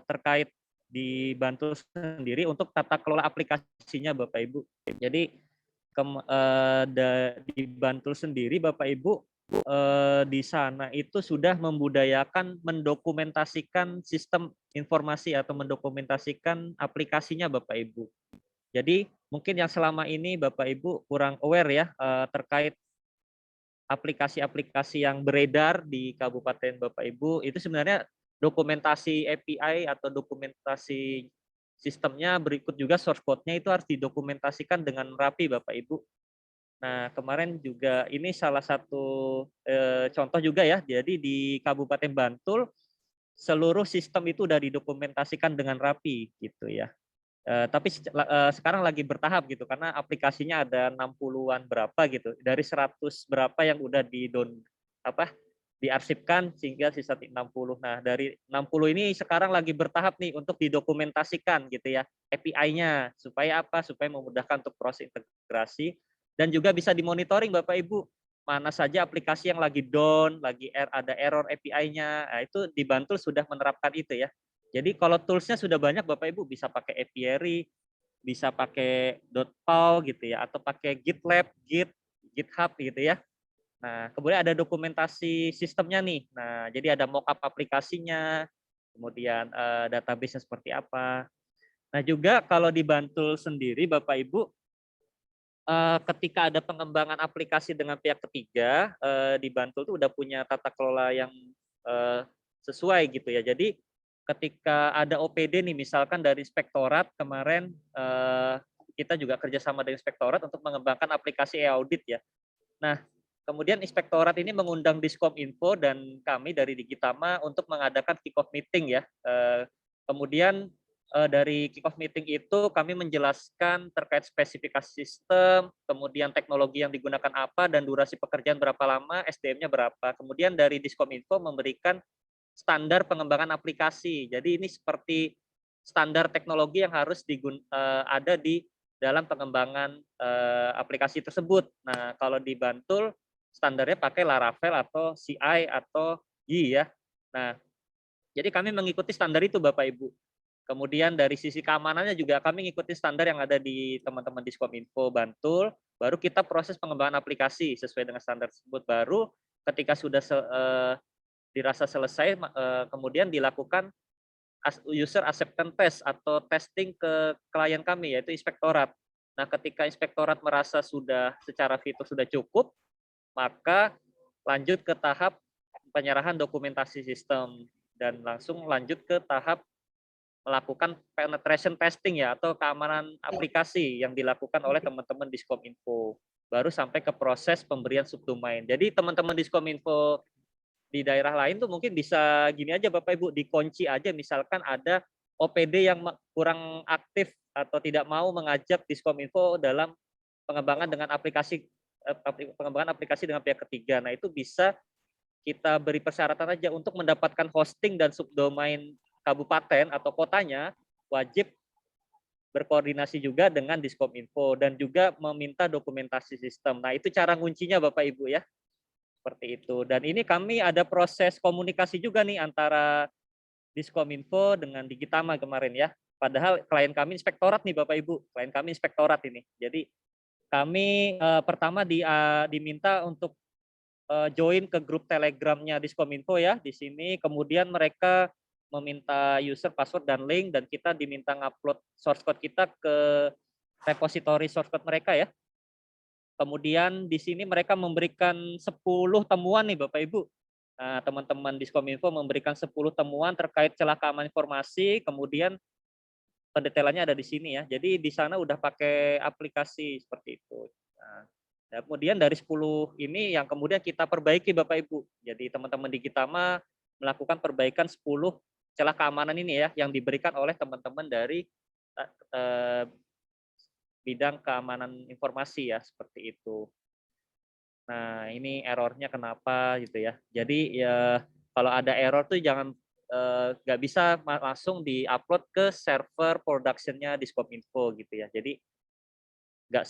terkait di Bantul sendiri untuk tata kelola aplikasinya Bapak Ibu. Jadi di Bantul sendiri Bapak Ibu di sana itu sudah membudayakan mendokumentasikan sistem informasi atau mendokumentasikan aplikasinya Bapak Ibu. Jadi mungkin yang selama ini Bapak Ibu kurang aware ya terkait aplikasi-aplikasi yang beredar di Kabupaten Bapak Ibu itu sebenarnya dokumentasi API atau dokumentasi sistemnya berikut juga source code-nya itu harus didokumentasikan dengan rapi Bapak Ibu. Nah, kemarin juga ini salah satu contoh juga ya. Jadi di Kabupaten Bantul seluruh sistem itu sudah didokumentasikan dengan rapi gitu ya. Tapi sekarang lagi bertahap gitu karena aplikasinya ada 60-an berapa gitu. Dari 100 berapa yang udah diarsipkan sehingga sisa 60. Nah, dari 60 ini sekarang lagi bertahap nih untuk didokumentasikan gitu ya API-nya supaya apa? Supaya memudahkan untuk proses integrasi dan juga bisa dimonitoring Bapak Ibu. Mana saja aplikasi yang lagi down, lagi ada error API-nya. Nah, itu di Bantul sudah menerapkan itu ya. Jadi kalau tools-nya sudah banyak Bapak Ibu bisa pakai Apiary, bisa pakai .pau gitu ya atau pakai GitLab, GitHub gitu ya. Nah, kemudian ada dokumentasi sistemnya nih. Nah, jadi ada mockup aplikasinya, kemudian database-nya seperti apa. Nah, juga kalau di Bantul sendiri Bapak Ibu ketika ada pengembangan aplikasi dengan pihak ketiga di Bantul tuh udah punya tata kelola yang sesuai gitu ya. Jadi ketika ada OPD nih misalkan dari inspektorat kemarin kita juga kerjasama dengan inspektorat untuk mengembangkan aplikasi e-audit ya. Nah, kemudian inspektorat ini mengundang Diskominfo dan kami dari Digitama untuk mengadakan kick-off meeting ya. Kemudian dari kick-off meeting itu kami menjelaskan terkait spesifikasi sistem, kemudian teknologi yang digunakan apa, dan durasi pekerjaan berapa lama, SDM-nya berapa. Kemudian dari Diskominfo memberikan standar pengembangan aplikasi. Jadi ini seperti standar teknologi yang harus ada di dalam pengembangan aplikasi tersebut. Nah, kalau di Bantul standarnya pakai Laravel atau CI atau Yi ya. Nah, jadi kami mengikuti standar itu Bapak Ibu. Kemudian dari sisi keamanannya juga kami mengikuti standar yang ada di teman-teman Diskominfo Bantul. Baru kita proses pengembangan aplikasi sesuai dengan standar tersebut. Baru ketika sudah dirasa selesai, kemudian dilakukan user acceptance test atau testing ke klien kami yaitu inspektorat. Nah, ketika inspektorat merasa sudah secara fitur sudah cukup, maka lanjut ke tahap penyerahan dokumentasi sistem dan langsung lanjut ke tahap melakukan penetration testing ya atau keamanan aplikasi yang dilakukan oleh teman-teman Diskominfo. Baru sampai ke proses pemberian subdomain. Jadi teman-teman Diskominfo di daerah lain tuh mungkin bisa gini aja Bapak Ibu, dikunci aja misalkan ada OPD yang kurang aktif atau tidak mau mengajak Diskominfo dalam pengembangan dengan pengembangan aplikasi dengan pihak ketiga. Nah, itu bisa kita beri persyaratan aja untuk mendapatkan hosting dan subdomain kabupaten atau kotanya wajib berkoordinasi juga dengan Diskominfo dan juga meminta dokumentasi sistem. Nah, itu cara nguncinya Bapak Ibu ya. Seperti itu. Dan ini kami ada proses komunikasi juga nih antara Diskominfo dengan Digitama kemarin ya. Padahal klien kami inspektorat nih Bapak Ibu. Klien kami inspektorat ini. Jadi kami pertama diminta untuk join ke grup Telegramnya Diskominfo ya di sini. Kemudian mereka meminta user, password, dan link, dan kita diminta ngupload source code kita ke repository source code mereka ya. Kemudian di sini mereka memberikan 10 temuan nih Bapak Ibu. Nah, teman-teman Diskominfo memberikan 10 temuan terkait celah keamanan informasi, kemudian pendetailannya ada di sini ya. Jadi di sana udah pakai aplikasi seperti itu. Nah, kemudian dari 10 ini yang kemudian kita perbaiki Bapak Ibu. Jadi teman-teman Digitama melakukan perbaikan 10 celah keamanan ini ya yang diberikan oleh teman-teman dari bidang keamanan informasi ya seperti itu. Nah, ini errornya kenapa gitu ya. Jadi ya kalau ada error tuh jangan nggak bisa langsung di-upload ke server production-nya Diskominfo gitu ya. Jadi nggak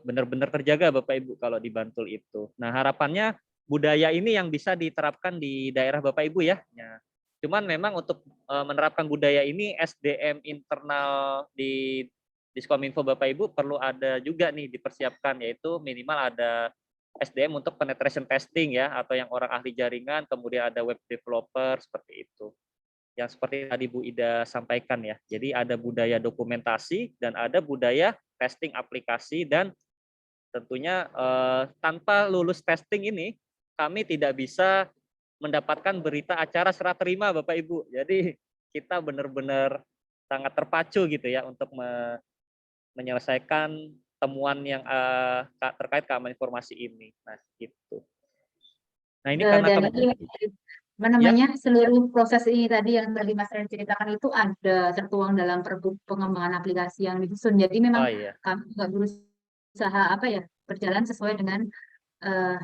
benar-benar terjaga Bapak Ibu kalau di Bantul itu. Nah, harapannya budaya ini yang bisa diterapkan di daerah Bapak Ibu ya. Ya. Cuman memang untuk menerapkan budaya ini SDM internal di Diskominfo Bapak Ibu perlu ada juga nih dipersiapkan, yaitu minimal ada SDM untuk penetration testing ya, atau yang orang ahli jaringan, kemudian ada web developer seperti itu. Yang seperti tadi Bu Ida sampaikan ya. Jadi ada budaya dokumentasi dan ada budaya testing aplikasi, dan tentunya tanpa lulus testing ini kami tidak bisa mendapatkan berita acara serah terima Bapak Ibu. Jadi kita benar-benar sangat terpacu gitu ya untuk menyelesaikan temuan yang terkait keamanan informasi ini. Nah, gitu. Nah, ini karena Dan ini apa ya, namanya, seluruh proses ini tadi yang tadi Mas Ren ceritakan itu ada tertuang dalam Pergub pengembangan aplikasi yang disusun. Jadi memang oh iya, kami juga berusaha apa ya, berjalan sesuai dengan eh,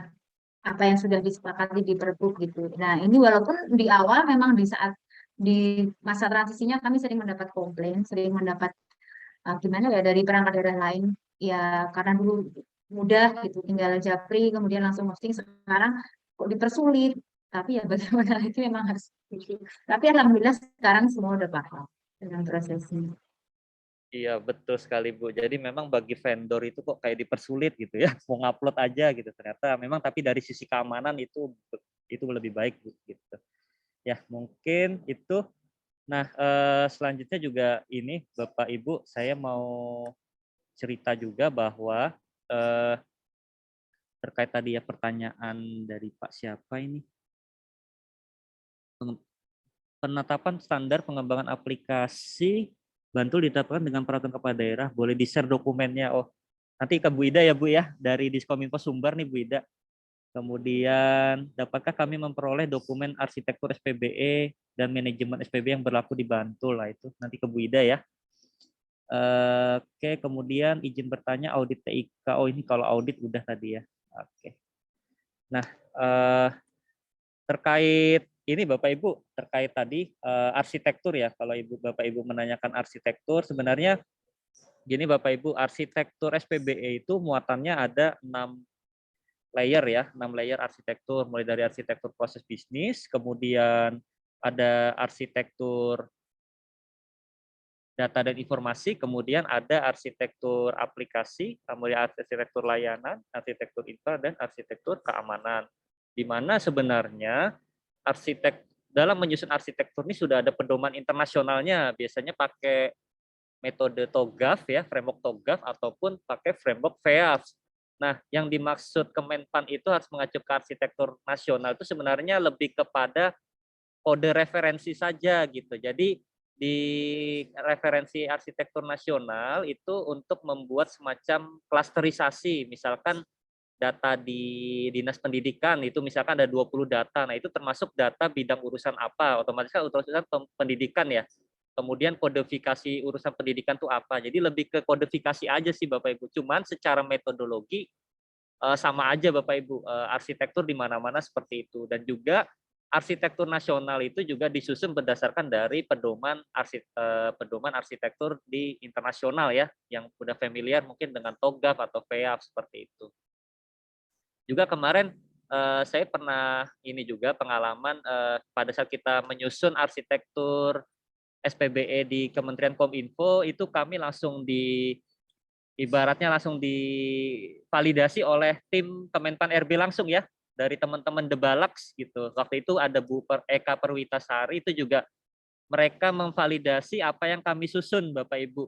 apa yang sudah disepakati di Pergub gitu. Nah, ini walaupun di awal memang di saat di masa transisinya kami sering mendapat komplain, sering mendapat gimana ya dari perangkat daerah lain. Ya karena dulu mudah gitu, tinggal japri kemudian langsung hosting. Sekarang kok dipersulit. Tapi ya bagaimana lagi memang harus gitu. Tapi alhamdulillah sekarang semua udah paham dengan prosesnya. iya betul sekali Bu. Jadi memang bagi vendor itu kok kayak dipersulit gitu ya, mau ngupload aja gitu. Ternyata memang tapi dari sisi keamanan itu lebih baik Bu, gitu. Ya mungkin itu. Nah, selanjutnya juga ini Bapak Ibu, saya mau cerita juga bahwa terkait tadi ya pertanyaan dari Pak siapa ini, penetapan standar pengembangan aplikasi Bantul ditetapkan dengan peraturan kepala daerah, boleh di-share dokumennya. Oh, nanti ke Bu Ida ya Bu ya, dari Diskominfo Sumbar nih Bu Ida. Kemudian, dapatkah kami memperoleh dokumen arsitektur SPBE dan manajemen SPB yang berlaku di Bantul? Lah itu nanti ke Bu Ida ya. Oke, kemudian izin bertanya audit TIK. Oh, ini kalau audit udah tadi ya. Oke. Nah, terkait ini Bapak Ibu, terkait tadi arsitektur ya. Kalau Bapak Ibu menanyakan arsitektur, sebenarnya gini Bapak Ibu, arsitektur SPBE itu muatannya ada 6 layer ya, 6 layer arsitektur, mulai dari arsitektur proses bisnis, kemudian ada arsitektur data dan informasi, kemudian ada arsitektur aplikasi, kemudian arsitektur layanan, arsitektur infra, dan arsitektur keamanan. Di mana sebenarnya dalam menyusun arsitektur ini sudah ada pedoman internasionalnya, biasanya pakai metode TOGAF ya, framework TOGAF, ataupun pakai framework FEAF. Nah, yang dimaksud Kemenpan itu harus mengacu ke arsitektur nasional itu sebenarnya lebih kepada kode referensi saja gitu. Jadi di referensi arsitektur nasional itu untuk membuat semacam klasterisasi, misalkan data di Dinas Pendidikan itu misalkan ada 20 data. Nah, itu termasuk data bidang urusan apa? Otomatis kan urusan pendidikan ya. Kemudian kodifikasi urusan pendidikan itu apa? Jadi lebih ke kodifikasi aja sih Bapak Ibu. Cuman secara metodologi sama aja Bapak Ibu, arsitektur di mana-mana seperti itu. Dan juga arsitektur nasional itu juga disusun berdasarkan dari pedoman arsitektur di internasional ya, yang udah familiar mungkin dengan TOGAF atau VEAF seperti itu. Juga kemarin saya pernah ini juga pengalaman pada saat kita menyusun arsitektur SPBE di Kementerian Kominfo itu kami langsung ibaratnya langsung divalidasi oleh tim Kemenpan RB langsung ya, dari teman-teman Debalax gitu. Waktu itu ada Bu Eka Perwitasari itu juga mereka memvalidasi apa yang kami susun Bapak Ibu.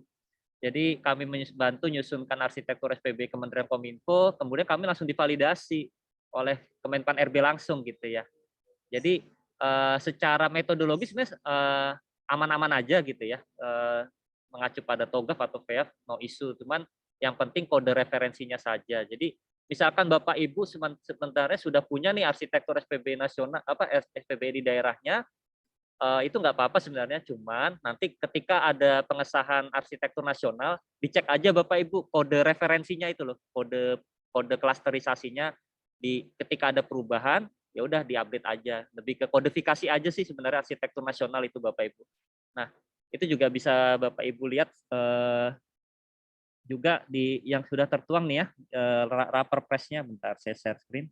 Jadi kami bantu menyusunkan arsitektur SPB Kementerian Kominfo, kemudian kami langsung divalidasi oleh Kemenpan RB langsung gitu ya. Jadi secara metodologis sebenarnya aman-aman aja gitu ya, mengacu pada TOGAF atau VEAF no isu, cuman yang penting kode referensinya saja. Jadi misalkan Bapak Ibu sebenarnya sudah punya nih arsitektur SPB nasional SPB di daerahnya, itu nggak apa-apa sebenarnya, cuman nanti ketika ada pengesahan arsitektur nasional dicek aja Bapak Ibu kode referensinya itu loh, kode kode klasterisasinya ketika ada perubahan ya udah diupdate aja, lebih ke kodifikasi aja sih sebenarnya arsitektur nasional itu Bapak Ibu. Nah, itu juga bisa Bapak Ibu lihat juga di yang sudah tertuang nih ya, raperpresnya. Bentar saya share screen.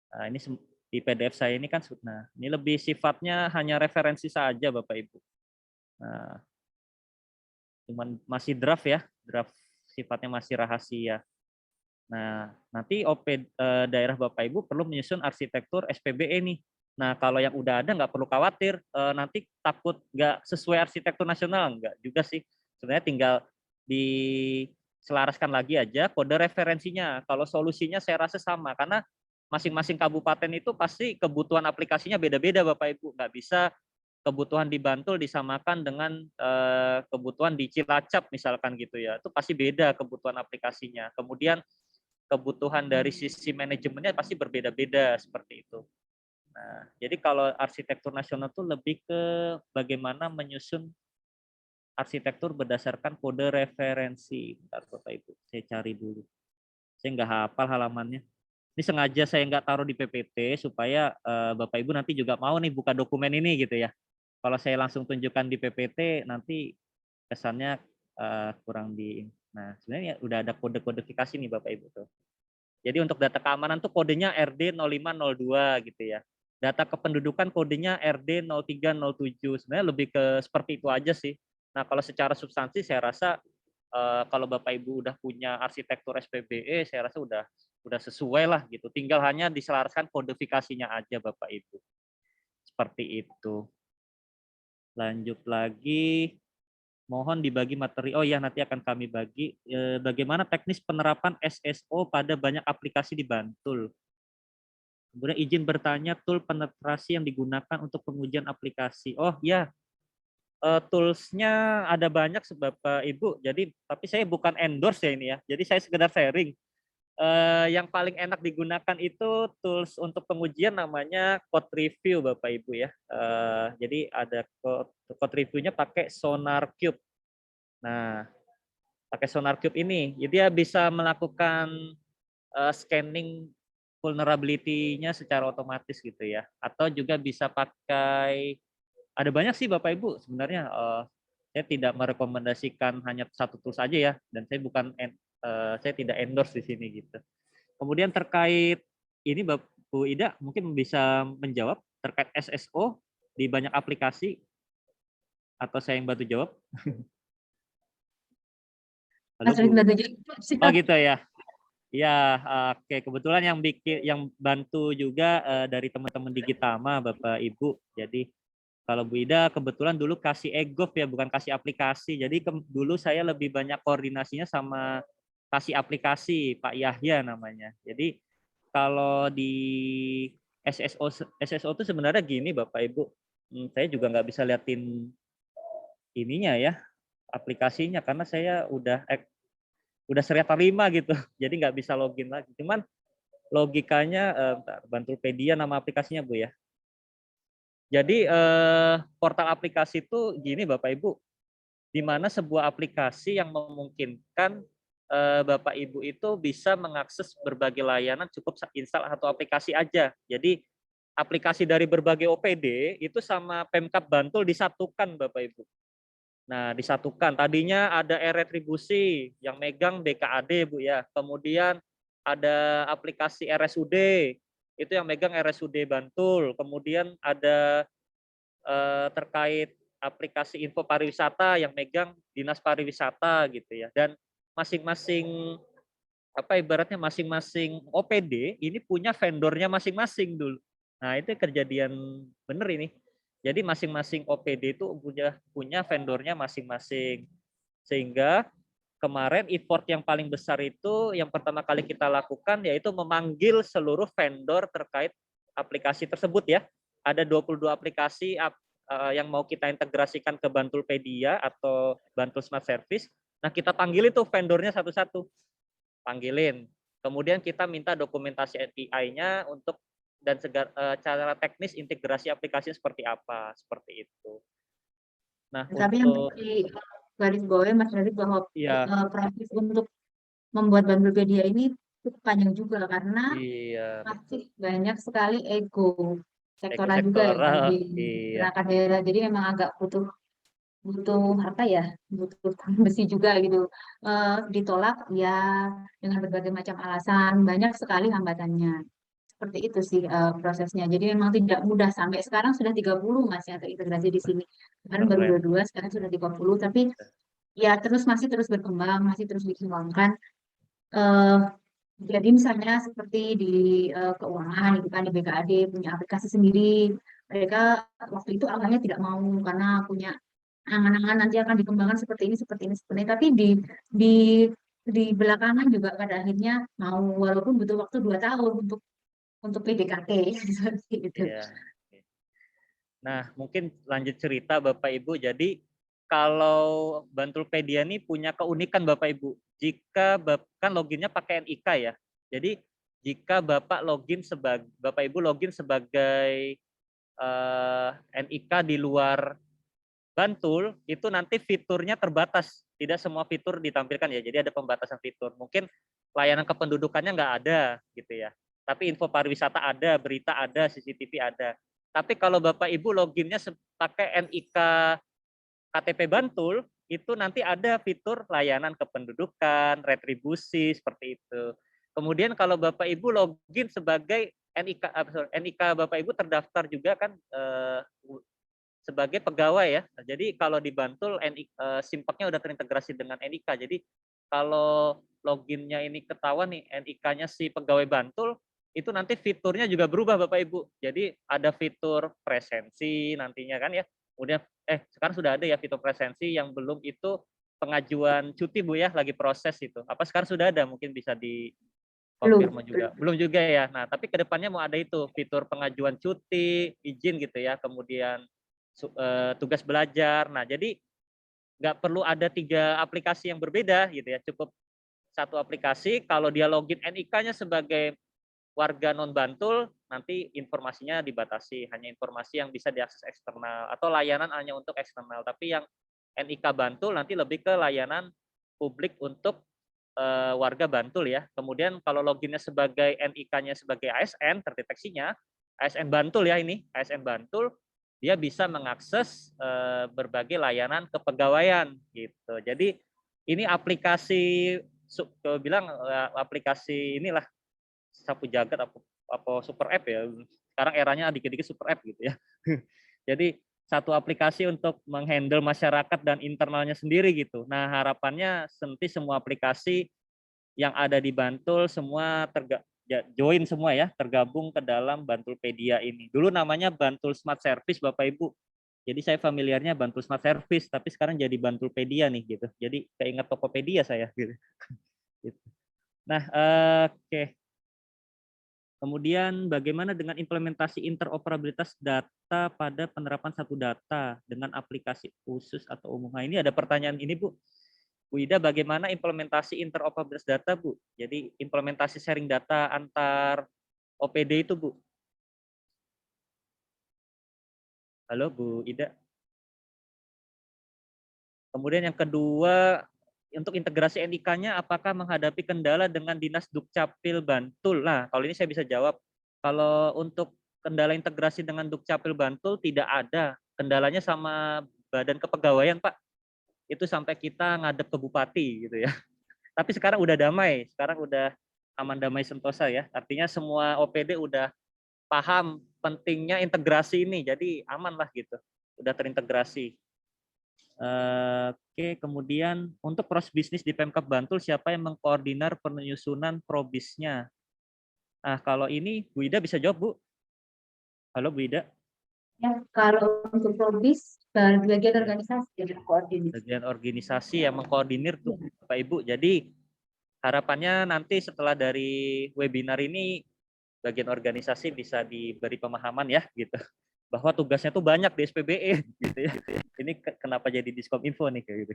Nah, ini di PDF saya ini kan, nah ini lebih sifatnya hanya referensi saja Bapak Ibu. Nah, cuman masih draft ya, draft sifatnya masih rahasia. Nah, nanti daerah Bapak Ibu perlu menyusun arsitektur SPBE nih. Nah, kalau yang udah ada nggak perlu khawatir, nanti takut nggak sesuai arsitektur nasional, nggak juga sih. Sebenarnya tinggal diselaraskan lagi aja kode referensinya. Kalau solusinya saya rasa sama, karena masing-masing kabupaten itu pasti kebutuhan aplikasinya beda-beda Bapak Ibu. Nggak bisa kebutuhan di Bantul disamakan dengan kebutuhan di Cilacap misalkan gitu ya. Itu pasti beda kebutuhan aplikasinya. Kemudian kebutuhan dari sisi manajemennya pasti berbeda-beda seperti itu. Nah, jadi kalau arsitektur nasional itu lebih ke bagaimana menyusun arsitektur berdasarkan kode referensi. Bentar, Bapak Ibu, saya cari dulu. Saya nggak hafal halamannya. Ini sengaja saya nggak taruh di PPT supaya Bapak Ibu nanti juga mau nih buka dokumen ini gitu ya. Kalau saya langsung tunjukkan di PPT nanti kesannya kurang di. Nah, sebenarnya udah ada kode kodifikasi nih Bapak Ibu tuh. Jadi untuk data keamanan tuh kodenya RD 0502 gitu ya. Data kependudukan kodenya RD 0307. Sebenarnya lebih ke seperti itu aja sih. Nah, kalau secara substansi saya rasa kalau Bapak Ibu udah punya arsitektur SPBE, saya rasa udah sesuai lah gitu. Tinggal hanya diselaraskan kodifikasinya aja Bapak Ibu. Seperti itu. Lanjut lagi. Mohon dibagi materi. Oh ya, nanti akan kami bagi bagaimana teknis penerapan SSO pada banyak aplikasi di Bantul. Kemudian izin bertanya tool penetrasi yang digunakan untuk pengujian aplikasi. Oh ya, tools-nya ada banyak Bapak Ibu. Jadi tapi saya bukan endorse ya ini ya. Jadi saya sekedar sharing. Yang paling enak digunakan itu tools untuk pengujian namanya Code Review Bapak Ibu ya. Jadi ada code review-nya pakai SonarQube. Nah, pakai SonarQube ini, jadi dia bisa melakukan scanning vulnerability-nya secara otomatis gitu ya. Atau juga bisa pakai, ada banyak sih Bapak Ibu sebenarnya. Saya tidak merekomendasikan hanya satu tools saja ya, dan saya tidak endorse di sini gitu. Kemudian terkait ini Bu Ida mungkin bisa menjawab terkait SSO di banyak aplikasi, atau saya yang bantu jawab? Halo Bu. Oh gitu ya. Ya, oke. Kebetulan yang bantu juga dari teman-teman Digitama, Bapak Ibu. Jadi kalau Bu Ida kebetulan dulu kasih e-gov ya, bukan kasih aplikasi. Jadi dulu saya lebih banyak koordinasinya sama kasih aplikasi, Pak Yahya namanya. Jadi kalau di SSO itu sebenarnya gini Bapak Ibu, saya juga nggak bisa liatin ininya ya, aplikasinya karena saya udah serial 5 gitu, jadi nggak bisa login lagi. Cuman logikanya, Bantulpedia nama aplikasinya Bu ya. Jadi portal aplikasi itu gini Bapak Ibu, di mana sebuah aplikasi yang memungkinkan Bapak Ibu itu bisa mengakses berbagai layanan cukup install satu aplikasi aja. Jadi aplikasi dari berbagai OPD itu sama Pemkab Bantul disatukan Bapak Ibu. Nah, disatukan. Tadinya ada e-retribusi yang megang BKAD Bu ya. Kemudian ada aplikasi RSUD, itu yang megang RSUD Bantul. Kemudian ada terkait aplikasi info pariwisata yang megang Dinas Pariwisata gitu ya. Dan masing-masing ibaratnya masing-masing OPD ini punya vendornya masing-masing dulu. Nah, itu kejadian bener ini. Jadi masing-masing OPD itu punya vendornya masing-masing. Sehingga kemarin effort yang paling besar itu yang pertama kali kita lakukan yaitu memanggil seluruh vendor terkait aplikasi tersebut ya. Ada 22 aplikasi yang mau kita integrasikan ke Bantulpedia atau Bantul Smart Service. Nah, kita panggil itu vendornya satu-satu. Panggilin. Kemudian kita minta dokumentasi API-nya untuk dan cara teknis integrasi aplikasi seperti apa, seperti itu. Nah, Tapi yang untuk di garis bawah Mas Radit bahwa ya proses untuk membuat Bundlepedia ini cukup panjang juga karena iya betul. masih banyak sekali ego sektoral juga ya kan Ekosektoral, di iya, perangkat daerah. Jadi memang agak butuh butuh apa ya, butuh besi juga gitu. Ditolak ya dengan berbagai macam alasan, banyak sekali hambatannya. Seperti itu sih prosesnya. Jadi memang tidak mudah, sampai sekarang sudah 30 Mas yang terintegrasi di sini. Kemarin baru keren. 22, sekarang sudah 30, tapi ya masih terus berkembang, masih terus dikembangkan. Eh, jadi misalnya seperti di keuangan itu kan di BKAD punya aplikasi sendiri. Mereka waktu itu awalnya tidak mau karena punya angan-angan nanti akan dikembangkan seperti ini, seperti ini, seperti ini. Tapi di di belakangan juga pada akhirnya mau, walaupun butuh waktu 2 tahun untuk PDKT seperti itu. Iya. Nah, mungkin lanjut cerita Bapak Ibu. Jadi kalau Bantulpedia ini punya keunikan Bapak Ibu. Jika kan loginnya pakai NIK ya. Jadi jika Bapak Ibu login sebagai NIK di luar Bantul, itu nanti fiturnya terbatas. Tidak semua fitur ditampilkan ya. Jadi ada pembatasan fitur. Mungkin layanan kependudukannya nggak ada gitu ya. Tapi info pariwisata ada, berita ada, CCTV ada. Tapi kalau Bapak Ibu loginnya pakai NIK KTP Bantul, itu nanti ada fitur layanan kependudukan, retribusi, seperti itu. Kemudian kalau Bapak Ibu login sebagai NIK Bapak Ibu terdaftar juga kan sebagai pegawai ya. Jadi kalau di Bantul Simpaknya udah terintegrasi dengan NIK. Jadi kalau loginnya ini ketahuan nih NIK-nya si pegawai Bantul, itu nanti fiturnya juga berubah Bapak Ibu. Jadi ada fitur presensi nantinya kan ya. Kemudian sekarang sudah ada ya fitur presensi, yang belum itu pengajuan cuti Bu ya, lagi proses itu. Apa sekarang sudah ada? Mungkin bisa Belum. dikonfirmasi juga. Belum juga ya. Nah, tapi kedepannya mau ada itu fitur pengajuan cuti, izin gitu ya. Kemudian tugas belajar. Nah, jadi nggak perlu ada 3 aplikasi yang berbeda gitu ya. Cukup satu aplikasi. Kalau dia login NIK-nya sebagai warga non Bantul, nanti informasinya dibatasi, hanya informasi yang bisa diakses eksternal atau layanan hanya untuk eksternal. Tapi yang NIK Bantul nanti lebih ke layanan publik untuk warga Bantul ya. Kemudian kalau loginnya sebagai NIK-nya sebagai ASN, terdeteksinya ASN Bantul ya, ini ASN Bantul, dia bisa mengakses berbagai layanan kepegawaian gitu. Jadi ini aplikasi bilang aplikasi inilah sapu jagat apa super app ya. Sekarang eranya dikit-dikit super app gitu ya. Jadi satu aplikasi untuk menghandle masyarakat dan internalnya sendiri gitu. Nah, harapannya nanti semua aplikasi yang ada di Bantul semua join semua ya, tergabung ke dalam Bantulpedia ini. Dulu namanya Bantul Smart Service Bapak Ibu. Jadi saya familiarnya Bantul Smart Service, tapi sekarang jadi Bantulpedia nih gitu. Jadi keinget Tokopedia saya gitu. Gitu. Nah, oke. Kemudian bagaimana dengan implementasi interoperabilitas data pada penerapan satu data dengan aplikasi khusus atau umum? Nah, ini ada pertanyaan ini, Bu. Bu Ida, bagaimana implementasi interoperabilitas data, Bu? Jadi implementasi sharing data antar OPD itu, Bu. Halo, Bu Ida. Kemudian yang kedua, untuk integrasi NIK-nya apakah menghadapi kendala dengan Dinas Dukcapil Bantul? Nah, kalau ini saya bisa jawab. Kalau untuk kendala integrasi dengan Dukcapil Bantul tidak ada. Kendalanya sama Badan Kepegawaian, Pak. Itu sampai kita ngadep ke bupati gitu ya. Tapi sekarang udah damai, sekarang udah aman damai sentosa ya. Artinya semua OPD udah paham pentingnya integrasi ini, jadi aman lah gitu. Udah terintegrasi. Oke, kemudian untuk proses bisnis di Pemkab Bantul, siapa yang mengkoordinar penyusunan probisnya? Nah, kalau ini Bu Ida bisa jawab, Bu. Halo, Bu Ida. Ya, kalau untuk probis bagian Ya, organisasi dan koordinasi. bagian organisasi yang mengkoordinir tuh, Bapak Ibu. Jadi harapannya nanti setelah dari webinar ini, bagian organisasi bisa diberi pemahaman ya, gitu. Bahwa tugasnya tuh banyak di SPBE, gitu ya. Ini kenapa jadi Diskominfo nih, kayak gitu.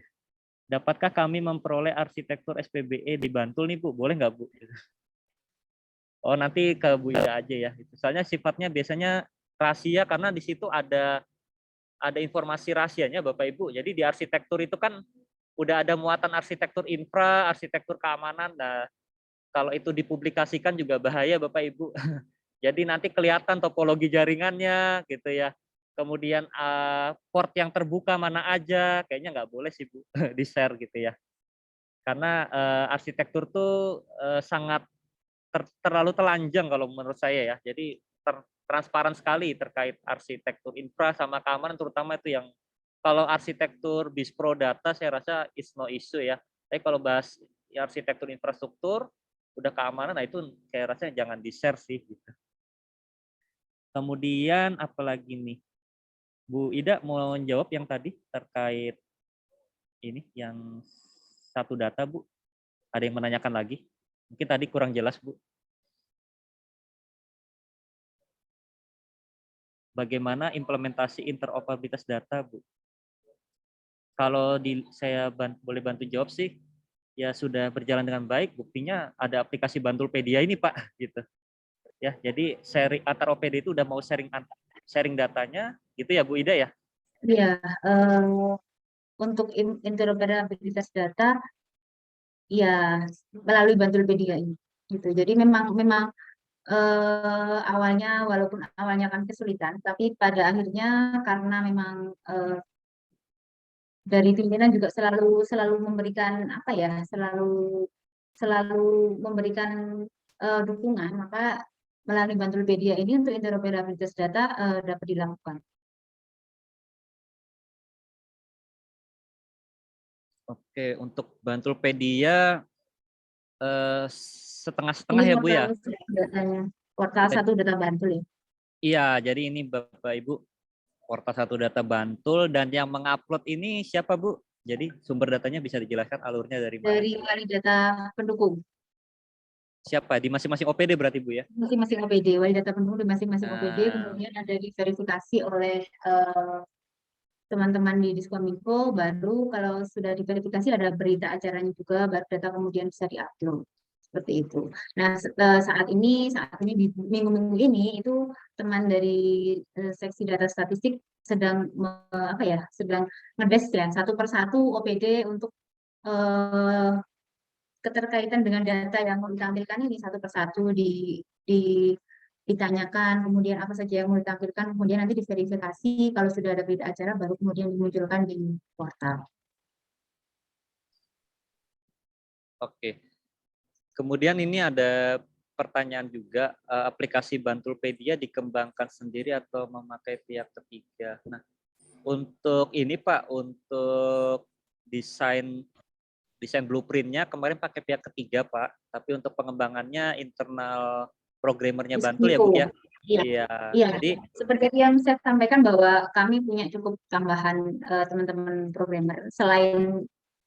Dapatkah kami memperoleh arsitektur SPBE di Bantul nih, Bu? Boleh nggak, Bu? Oh, nanti ke Bu Ida aja ya. Soalnya sifatnya biasanya rahasia karena di situ ada informasi rahasianya, Bapak Ibu. Jadi di arsitektur itu kan udah ada muatan arsitektur infra, arsitektur keamanan. Nah, kalau itu dipublikasikan juga bahaya, Bapak Ibu. Jadi nanti kelihatan topologi jaringannya gitu ya. Kemudian port yang terbuka mana aja, kayaknya nggak boleh sih, Bu, di-share gitu ya. Karena arsitektur tuh sangat terlalu telanjang kalau menurut saya ya. Jadi transparan sekali terkait arsitektur infra sama keamanan, terutama itu yang kalau arsitektur Bispro data saya rasa is no issue ya. Tapi kalau bahas ya arsitektur infrastruktur udah keamanan, nah itu saya rasa jangan di-share sih gitu. Kemudian apalagi nih, Bu Ida mau jawab yang tadi terkait ini yang satu data, Bu? Ada yang menanyakan lagi? Mungkin tadi kurang jelas, Bu. Bagaimana implementasi interoperabilitas data, Bu? Kalau saya boleh bantu jawab sih, ya sudah berjalan dengan baik. Buktinya ada aplikasi Bantulpedia ini, Pak, gitu. Ya, jadi sharing antar OPD itu udah mau sharing datanya, gitu ya, Bu Ida ya? Ya, untuk interoperabilitas data, ya melalui Bantulpedia ini. Gitu. Jadi memang awalnya walaupun awalnya kan kesulitan, tapi pada akhirnya karena memang dari pimpinan juga selalu selalu memberikan apa ya, selalu selalu memberikan dukungan, maka melalui Bantulpedia ini untuk interoperabilitas data dapat dilakukan. Oke, untuk Bantulpedia setengah-setengah Ini ya, Bu portal ya? datanya, portal satu data Bantul ya. Iya, jadi ini Bapak Ibu portal satu data Bantul dan yang mengupload ini siapa, Bu? Jadi sumber datanya bisa dijelaskan alurnya dari mana? Dari wali data pendukung, Siapa? Di masing-masing OPD berarti, Bu ya? masing-masing OPD, wali data pendukung di masing-masing OPD, Nah, kemudian ada diverifikasi oleh teman-teman di Diskominfo, baru kalau sudah diverifikasi ada berita acaranya juga, baru data kemudian bisa diupload. Seperti itu. Nah, saat ini di minggu-minggu ini itu teman dari seksi data statistik sedang apa ya, sedang ngedes ya satu persatu OPD untuk eh, keterkaitan dengan data yang mau ditampilkan ini satu persatu di ditanyakan, kemudian apa saja yang mau ditampilkan, kemudian nanti diverifikasi, kalau sudah ada berita acara baru kemudian dimunculkan di portal. oke. Kemudian ini ada pertanyaan juga, aplikasi Bantulpedia dikembangkan sendiri atau memakai pihak ketiga? Nah, untuk ini Pak, untuk desain blueprintnya kemarin pakai pihak ketiga Pak, tapi untuk pengembangannya internal programmernya Bantul ya Bu ya? Iya, Iya, iya. jadi Seperti yang saya sampaikan bahwa kami punya cukup tambahan teman-teman programmer.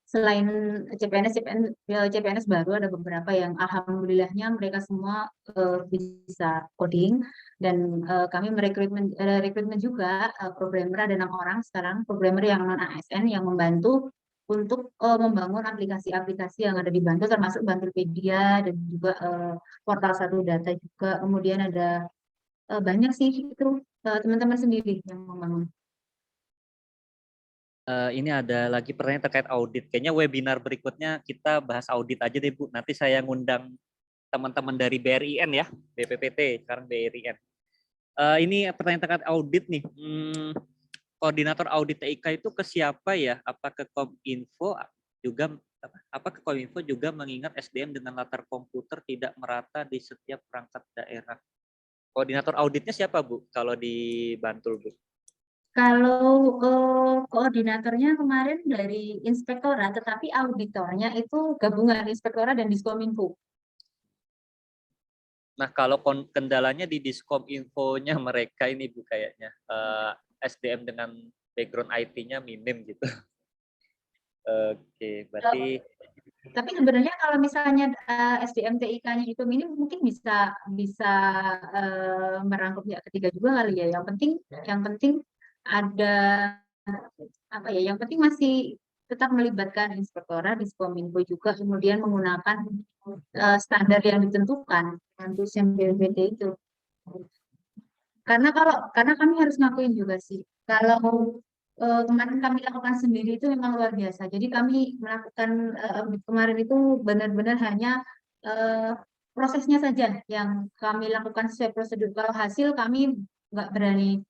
selain CPNS baru ada beberapa yang alhamdulillahnya mereka semua bisa coding, dan kami rekrutmen juga programmer, ada 6 orang sekarang programmer yang non ASN yang membantu untuk membangun aplikasi-aplikasi yang ada di Bantul, termasuk Bantulpedia dan juga portal Satu Data juga. Kemudian ada banyak sih itu teman-teman sendiri yang membangun. Ini ada lagi pertanyaan terkait audit. Kayaknya webinar berikutnya kita bahas audit aja deh Bu. Nanti saya ngundang teman-teman dari BRIN ya, BPPT, sekarang BRIN. Ini pertanyaan terkait audit nih. Koordinator audit TIK itu ke siapa ya? Apa ke Kominfo juga? Apa ke Kominfo juga mengingat SDM dengan latar komputer tidak merata di setiap perangkat daerah? Koordinator auditnya siapa Bu? Kalau di Bantul Bu? Kalau koordinatornya kemarin dari inspektorat, tetapi auditornya itu gabungan inspektorat dan Diskominfo. Nah, kalau kendalanya di Diskom infonya mereka ini Bu kayaknya SDM dengan background IT-nya minim gitu. Oke, berarti Tapi sebenarnya kalau misalnya SDM TIK-nya itu minim, mungkin bisa merangkul pihak ketiga juga kali ya. Yang penting ada apa ya? Yang penting masih tetap melibatkan inspektorat, Diskominfo juga, kemudian menggunakan standar yang ditentukan untuk yang BPD itu. Karena kami harus ngakuin juga sih, kalau kemarin kami lakukan sendiri itu memang luar biasa. Jadi kami melakukan audit kemarin itu benar-benar hanya eh, prosesnya saja yang kami lakukan sesuai prosedur. Kalau hasil kami nggak berani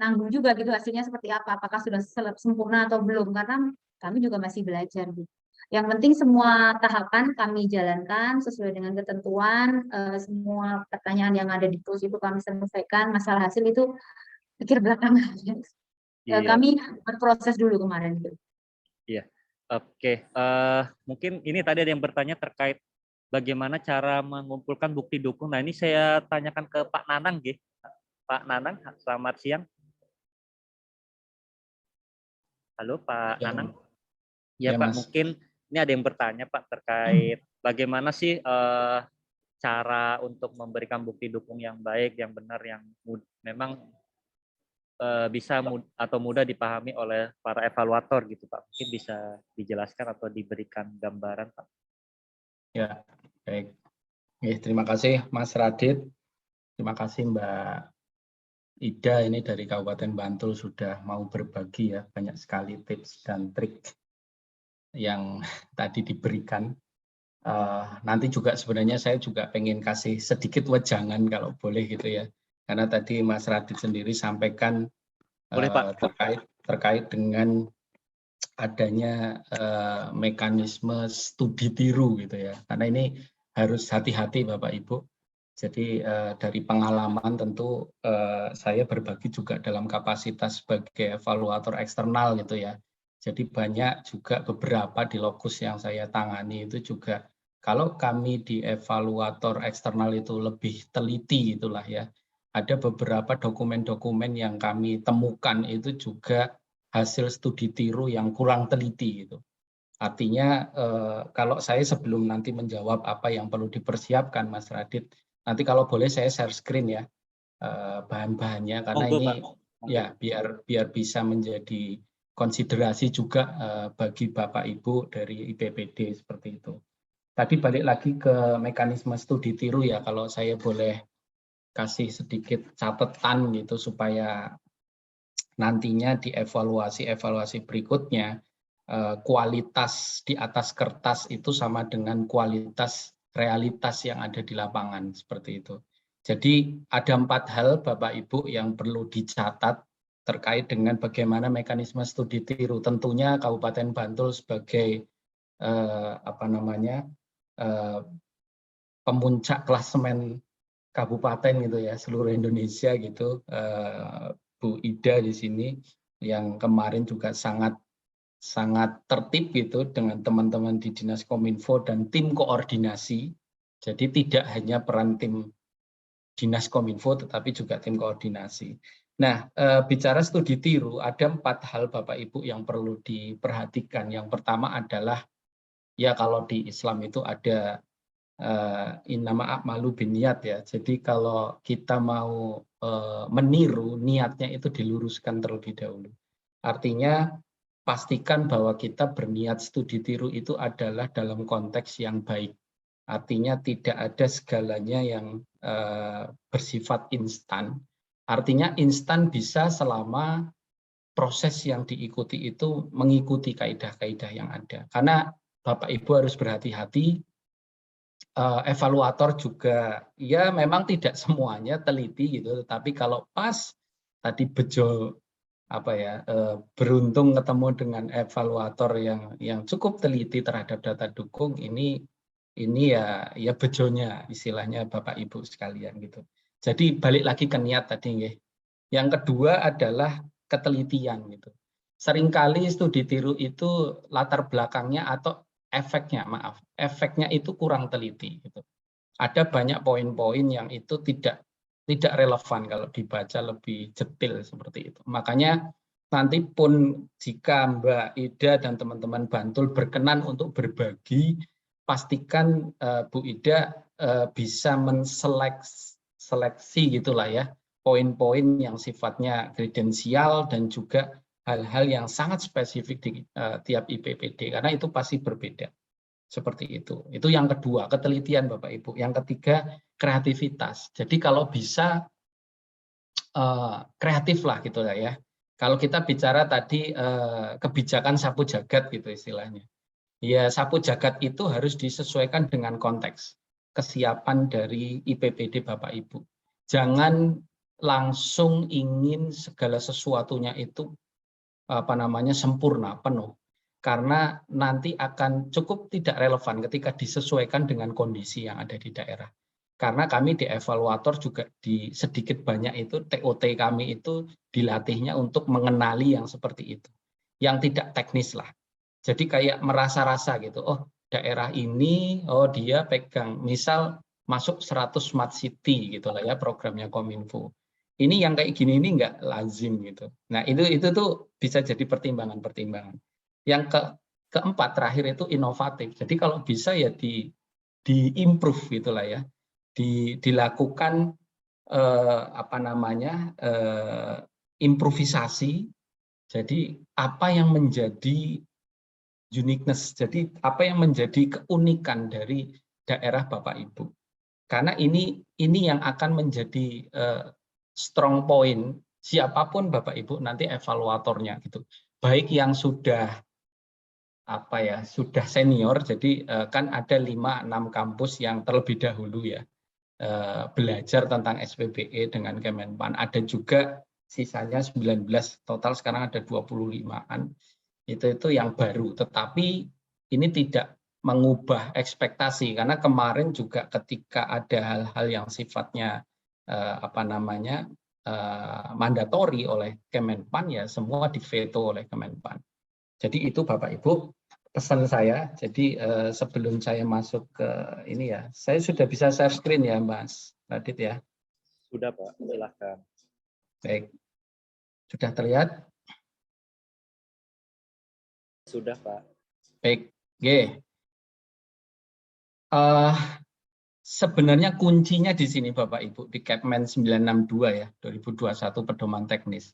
nanggung juga gitu hasilnya seperti apa, apakah sudah sempurna atau belum, karena kami juga masih belajar gitu. Yang penting semua tahapan kami jalankan sesuai dengan ketentuan, semua pertanyaan yang ada di tools itu kami selesaikan, masalah hasil itu pikir belakangan. iya, Kami berproses dulu kemarin gitu. iya. Oke, mungkin ini tadi ada yang bertanya terkait bagaimana cara mengumpulkan bukti dukung. Nah, ini saya tanyakan ke Pak Nanang, G. Pak Nanang, selamat siang. Halo, Pak Ya, Nanang. Ya, ya Pak, Mas. mungkin ini ada yang bertanya, Pak, terkait bagaimana sih cara untuk memberikan bukti dukung yang baik, yang benar, yang memang bisa atau mudah dipahami oleh para evaluator gitu, Pak. Mungkin bisa dijelaskan atau diberikan gambaran, Pak. Ya, baik. Terima kasih Mas Radit. Terima kasih Mbak Ida ini dari Kabupaten Bantul sudah mau berbagi ya, banyak sekali tips dan trik yang tadi diberikan. Nanti juga sebenarnya saya juga pengen kasih sedikit wejangan kalau boleh gitu ya. Karena tadi Mas Radit sendiri sampaikan Boleh, Pak. terkait dengan adanya mekanisme studi tiru gitu ya. Karena ini harus hati-hati Bapak Ibu. Jadi dari pengalaman tentu saya berbagi juga dalam kapasitas sebagai evaluator eksternal gitu ya. Jadi banyak juga beberapa di lokus yang saya tangani itu juga kalau kami di evaluator eksternal itu lebih teliti itulah ya. Ada beberapa dokumen-dokumen yang kami temukan itu juga hasil studi tiru yang kurang teliti gitu. Artinya kalau saya sebelum nanti menjawab apa yang perlu dipersiapkan Mas Radit, nanti kalau boleh saya share screen ya bahan-bahannya karena Monggo, ini Pak. ya biar bisa menjadi konsiderasi juga bagi Bapak Ibu dari IPPD seperti itu. Tadi balik lagi ke mekanisme studi tiru ya, kalau saya boleh kasih sedikit catatan gitu supaya nantinya di evaluasi berikutnya kualitas di atas kertas itu sama dengan kualitas realitas yang ada di lapangan seperti itu. Jadi ada 4 hal Bapak Ibu yang perlu dicatat terkait dengan bagaimana mekanisme studi tiru. Tentunya Kabupaten Bantul sebagai pemuncak klasemen kabupaten gitu ya seluruh Indonesia gitu. Bu Ida di sini yang kemarin juga sangat tertib gitu dengan teman-teman di Dinas Kominfo dan tim koordinasi. Jadi tidak hanya peran tim Dinas Kominfo tetapi juga tim koordinasi. Nah, bicara studi tiru, ada 4 hal Bapak Ibu yang perlu diperhatikan. Yang pertama adalah, ya kalau di Islam itu ada innama a'malu binniyat ya. Jadi kalau kita mau meniru, niatnya itu diluruskan terlebih dahulu. Artinya pastikan bahwa kita berniat studi tiru itu adalah dalam konteks yang baik. Artinya tidak ada segalanya yang bersifat instan. Artinya instan bisa selama proses yang diikuti itu mengikuti kaidah-kaidah yang ada. Karena Bapak Ibu harus berhati-hati, evaluator juga ya memang tidak semuanya teliti gitu, tetapi kalau pas tadi bejo beruntung ketemu dengan evaluator yang cukup teliti terhadap data dukung, ini ya bejonya istilahnya Bapak Ibu sekalian gitu. Jadi balik lagi ke niat tadi nggih. Yang kedua adalah ketelitian gitu. Seringkali studi tiru itu latar belakangnya atau efeknya itu kurang teliti gitu. Ada banyak poin-poin yang itu tidak relevan kalau dibaca lebih detail seperti itu. Makanya nanti pun jika Mbak Ida dan teman-teman Bantul berkenan untuk berbagi, pastikan Bu Ida bisa menseleksi gitulah ya, poin-poin yang sifatnya kredensial dan juga hal-hal yang sangat spesifik di tiap IPPD, karena itu pasti berbeda. Seperti itu. Itu yang kedua, ketelitian Bapak Ibu. Yang ketiga, kreativitas. Jadi kalau bisa kreatif lah gitu lah ya. Kalau kita bicara tadi kebijakan sapu jagat gitu istilahnya. Ya sapu jagat itu harus disesuaikan dengan konteks kesiapan dari IPPD Bapak Ibu. Jangan langsung ingin segala sesuatunya itu sempurna, penuh. Karena nanti akan cukup tidak relevan ketika disesuaikan dengan kondisi yang ada di daerah. Karena kami di evaluator juga di sedikit banyak itu TOT kami itu dilatihnya untuk mengenali yang seperti itu. Yang tidak teknis lah. Jadi kayak merasa-rasa gitu, oh daerah ini, oh dia pegang, misal masuk 100 smart city gitu lah ya programnya Kominfo. Ini yang kayak gini ini nggak lazim gitu. Nah itu tuh bisa jadi pertimbangan-pertimbangan. Yang keempat terakhir itu inovatif. Jadi kalau bisa ya di-improve gitulah ya, dilakukan improvisasi. Jadi apa yang menjadi uniqueness, jadi apa yang menjadi keunikan dari daerah Bapak Ibu. Karena ini yang akan menjadi strong point siapapun Bapak Ibu nanti evaluatornya gitu. Baik yang sudah sudah senior, jadi kan ada 5-6 kampus yang terlebih dahulu ya belajar tentang SPBE dengan Kemenpan. Ada juga sisanya 19, total sekarang ada 25-an. Itu yang baru, tetapi ini tidak mengubah ekspektasi, karena kemarin juga ketika ada hal-hal yang sifatnya mandatori oleh Kemenpan ya semua diveto oleh Kemenpan. Jadi itu Bapak Ibu pesan saya. Jadi sebelum saya masuk ke ini ya, saya sudah bisa share screen ya Mas Radit ya. Sudah Pak, silakan. Baik, sudah terlihat? Sudah Pak. Baik, G. Sebenarnya kuncinya di sini Bapak Ibu di Kepmen 962 ya 2021 pedoman teknis.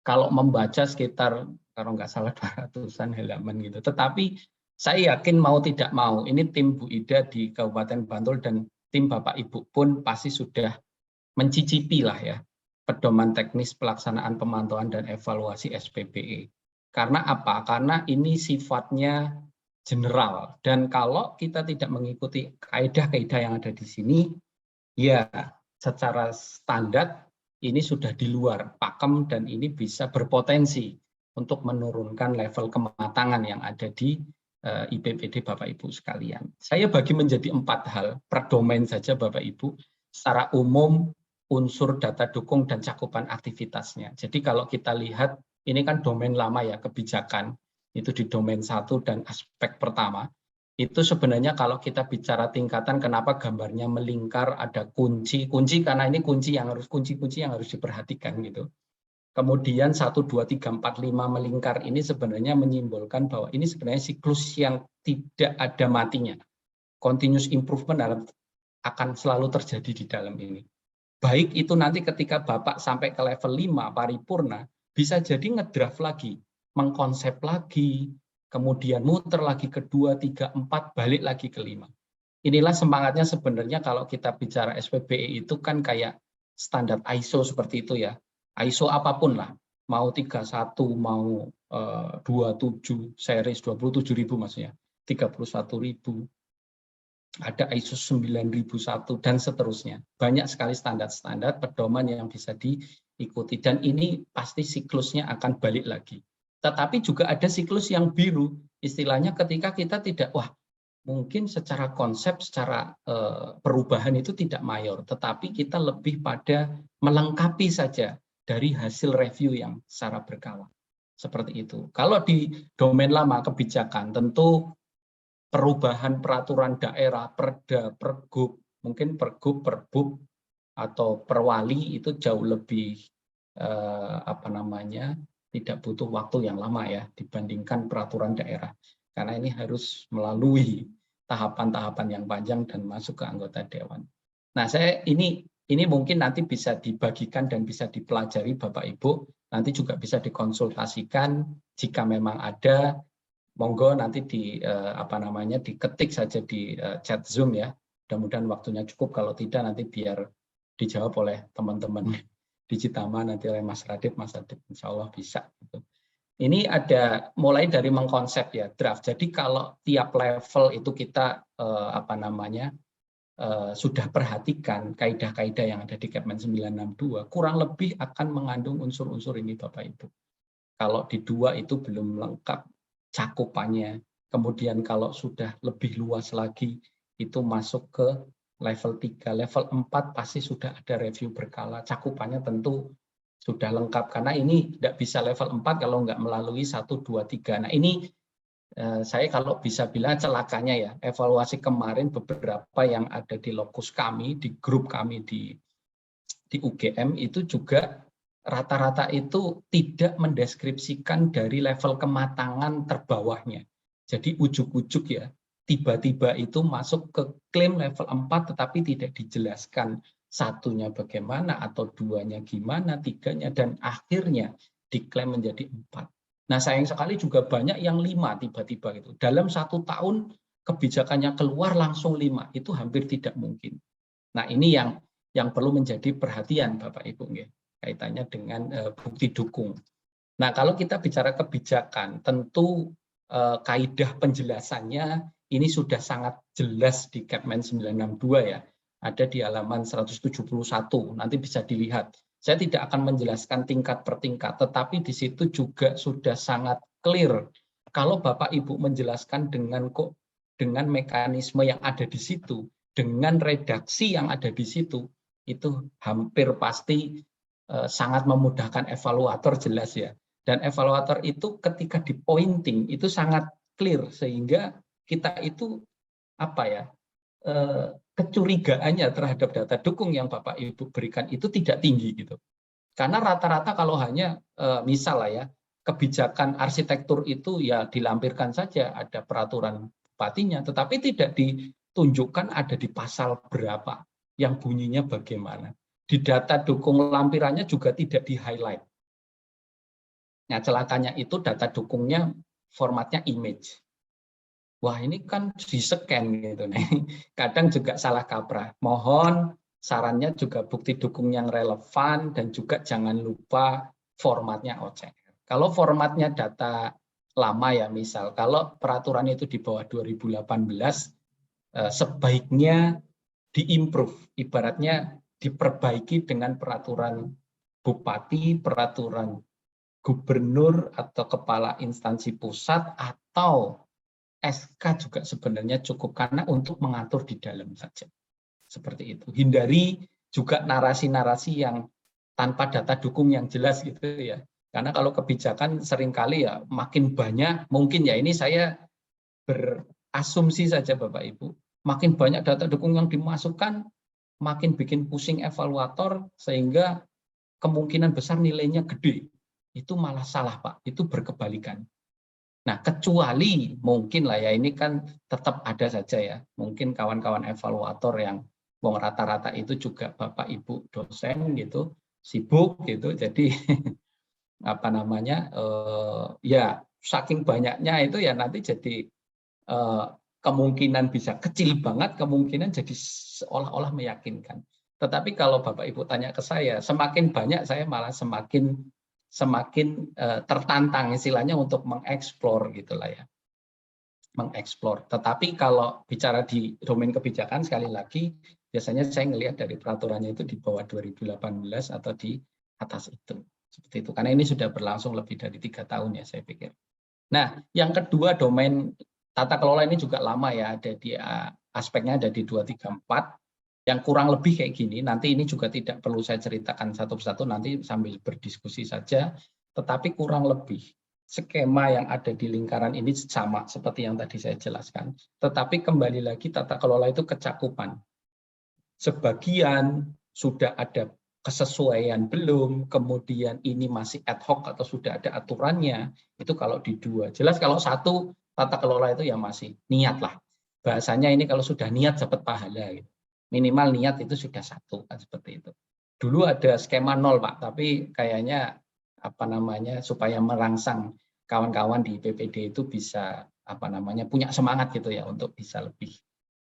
Kalau membaca sekitar kalau nggak salah 200-an halaman gitu. Tetapi saya yakin mau tidak mau ini tim Bu Ida di Kabupaten Bantul dan tim Bapak Ibu pun pasti sudah mencicipi lah ya pedoman teknis pelaksanaan pemantauan dan evaluasi SPBE. Karena apa? Karena ini sifatnya general, dan kalau kita tidak mengikuti kaidah-kaidah yang ada di sini, ya secara standar ini sudah di luar pakem dan ini bisa berpotensi untuk menurunkan level kematangan yang ada di IPPD Bapak Ibu sekalian. Saya bagi menjadi 4 hal per domain saja Bapak Ibu, secara umum, unsur data dukung dan cakupan aktivitasnya. Jadi kalau kita lihat ini kan domain lama ya, kebijakan itu di domain 1 dan aspek pertama. Itu sebenarnya kalau kita bicara tingkatan kenapa gambarnya melingkar, ada kunci karena ini kunci yang harus diperhatikan gitu. Kemudian 1, 2, 3, 4, 5 melingkar ini sebenarnya menyimbolkan bahwa ini sebenarnya siklus yang tidak ada matinya. Continuous improvement akan selalu terjadi di dalam ini. Baik itu nanti ketika Bapak sampai ke level 5 paripurna, bisa jadi ngedraft lagi, mengkonsep lagi, kemudian muter lagi ke 2, 3, 4, balik lagi ke 5. Inilah semangatnya sebenarnya kalau kita bicara SPBE itu kan kayak standar ISO seperti itu ya. ISO apapun lah, mau 31, mau 27, series 27.000 maksudnya, 31.000, ada ISO 9001 dan seterusnya. Banyak sekali standar-standar pedoman yang bisa diikuti dan ini pasti siklusnya akan balik lagi. Tetapi juga ada siklus yang biru, istilahnya ketika kita tidak, wah mungkin secara konsep, secara perubahan itu tidak mayor, tetapi kita lebih pada melengkapi saja dari hasil review yang secara berkala. Seperti itu. Kalau di domain lama kebijakan, tentu perubahan peraturan daerah, perda, pergub, mungkin pergub, perbub, atau perwali itu jauh lebih tidak butuh waktu yang lama ya dibandingkan peraturan daerah. Karena ini harus melalui tahapan-tahapan yang panjang dan masuk ke anggota dewan. Nah, ini mungkin nanti bisa dibagikan dan bisa dipelajari Bapak Ibu, nanti juga bisa dikonsultasikan jika memang ada, monggo nanti diketik saja di chat Zoom ya. Mudah-mudahan waktunya cukup, kalau tidak nanti biar dijawab oleh teman-teman Digitama, nanti oleh Mas Radit, insya Allah bisa. Ini ada mulai dari mengkonsep ya, draft. Jadi kalau tiap level itu kita sudah perhatikan kaidah-kaidah yang ada di Kepmen 962, kurang lebih akan mengandung unsur-unsur ini Bapak Ibu. Kalau di 2 itu belum lengkap cakupannya. Kemudian kalau sudah lebih luas lagi, itu masuk ke level 3, level 4 pasti sudah ada review berkala, cakupannya tentu sudah lengkap, karena ini tidak bisa level 4 kalau nggak melalui 1, 2, 3. Nah ini saya kalau bisa bilang celakanya ya, evaluasi kemarin beberapa yang ada di lokus kami, di grup kami di UGM itu juga rata-rata itu tidak mendeskripsikan dari level kematangan terbawahnya. Jadi ujuk-ujuk ya, tiba-tiba itu masuk ke klaim level 4 tetapi tidak dijelaskan satunya bagaimana atau 2-nya gimana, 3-nya, dan akhirnya diklaim menjadi 4. Nah sayang sekali juga banyak yang 5 tiba-tiba gitu. Dalam 1 tahun kebijakannya keluar langsung 5, itu hampir tidak mungkin. Nah ini yang perlu menjadi perhatian Bapak Ibu kaitannya dengan bukti dukung. Nah kalau kita bicara kebijakan, tentu kaidah penjelasannya ini sudah sangat jelas di Kepmen 962 ya, ada di halaman 171, nanti bisa dilihat. Saya tidak akan menjelaskan tingkat per tingkat, tetapi di situ juga sudah sangat clear. Kalau Bapak Ibu menjelaskan dengan mekanisme yang ada di situ, dengan redaksi yang ada di situ, itu hampir pasti sangat memudahkan evaluator, jelas ya. Dan evaluator itu ketika di pointing itu sangat clear, sehingga kita itu kecurigaannya terhadap data dukung yang Bapak Ibu berikan itu tidak tinggi gitu. Karena rata-rata kalau hanya misal lah ya, kebijakan arsitektur itu ya dilampirkan saja ada peraturan bupatinya, tetapi tidak ditunjukkan ada di pasal berapa, yang bunyinya bagaimana. Di data dukung lampirannya juga tidak di-highlight. Nah, celakanya itu data dukungnya formatnya image. Wah, ini kan di-scan gitu nih. Kadang juga salah kaprah. Mohon sarannya juga bukti dukung yang relevan dan juga jangan lupa formatnya OCR. Kalau formatnya data lama ya, misal kalau peraturan itu di bawah 2018 sebaiknya diimprove, ibaratnya diperbaiki dengan peraturan bupati, peraturan gubernur atau kepala instansi pusat, atau SK juga sebenarnya cukup, karena untuk mengatur di dalam saja. Seperti itu. Hindari juga narasi-narasi yang tanpa data dukung yang jelas gitu ya. Karena kalau kebijakan seringkali ya makin banyak, mungkin ya ini saya berasumsi saja Bapak Ibu, makin banyak data dukung yang dimasukkan, makin bikin pusing evaluator, sehingga kemungkinan besar nilainya gede. Itu malah salah, Pak. Itu berkebalikan. Nah, kecuali mungkin lah ya, ini kan tetap ada saja ya. Mungkin kawan-kawan evaluator yang wong rata-rata itu juga Bapak Ibu dosen gitu, sibuk gitu. Jadi apa namanya? Ya saking banyaknya itu ya nanti jadi kemungkinan bisa kecil banget, kemungkinan jadi seolah-olah meyakinkan. Tetapi kalau Bapak Ibu tanya ke saya, semakin banyak saya malah semakin tertantang istilahnya untuk mengeksplor gitulah ya, mengeksplor. Tetapi kalau bicara di domain kebijakan sekali lagi biasanya saya ngelihat dari peraturannya itu di bawah 2018 atau di atas itu, seperti itu. Karena ini sudah berlangsung lebih dari 3 tahun ya saya pikir. Nah, yang kedua domain tata kelola ini juga lama ya, ada di aspeknya ada di 234. Yang kurang lebih kayak gini, nanti ini juga tidak perlu saya ceritakan satu persatu, nanti sambil berdiskusi saja, tetapi kurang lebih skema yang ada di lingkaran ini sama seperti yang tadi saya jelaskan. Tetapi kembali lagi tata kelola itu kecakupan. Sebagian sudah ada kesesuaian belum, kemudian ini masih ad hoc atau sudah ada aturannya, itu kalau di 2. Jelas kalau 1, tata kelola itu ya masih niat lah. Bahasanya ini kalau sudah niat dapat pahala gitu. Minimal niat itu sudah 1 kan seperti itu. Dulu ada skema 0 Pak, tapi kayaknya apa namanya supaya merangsang kawan-kawan di PPD itu bisa apa namanya punya semangat gitu ya untuk bisa lebih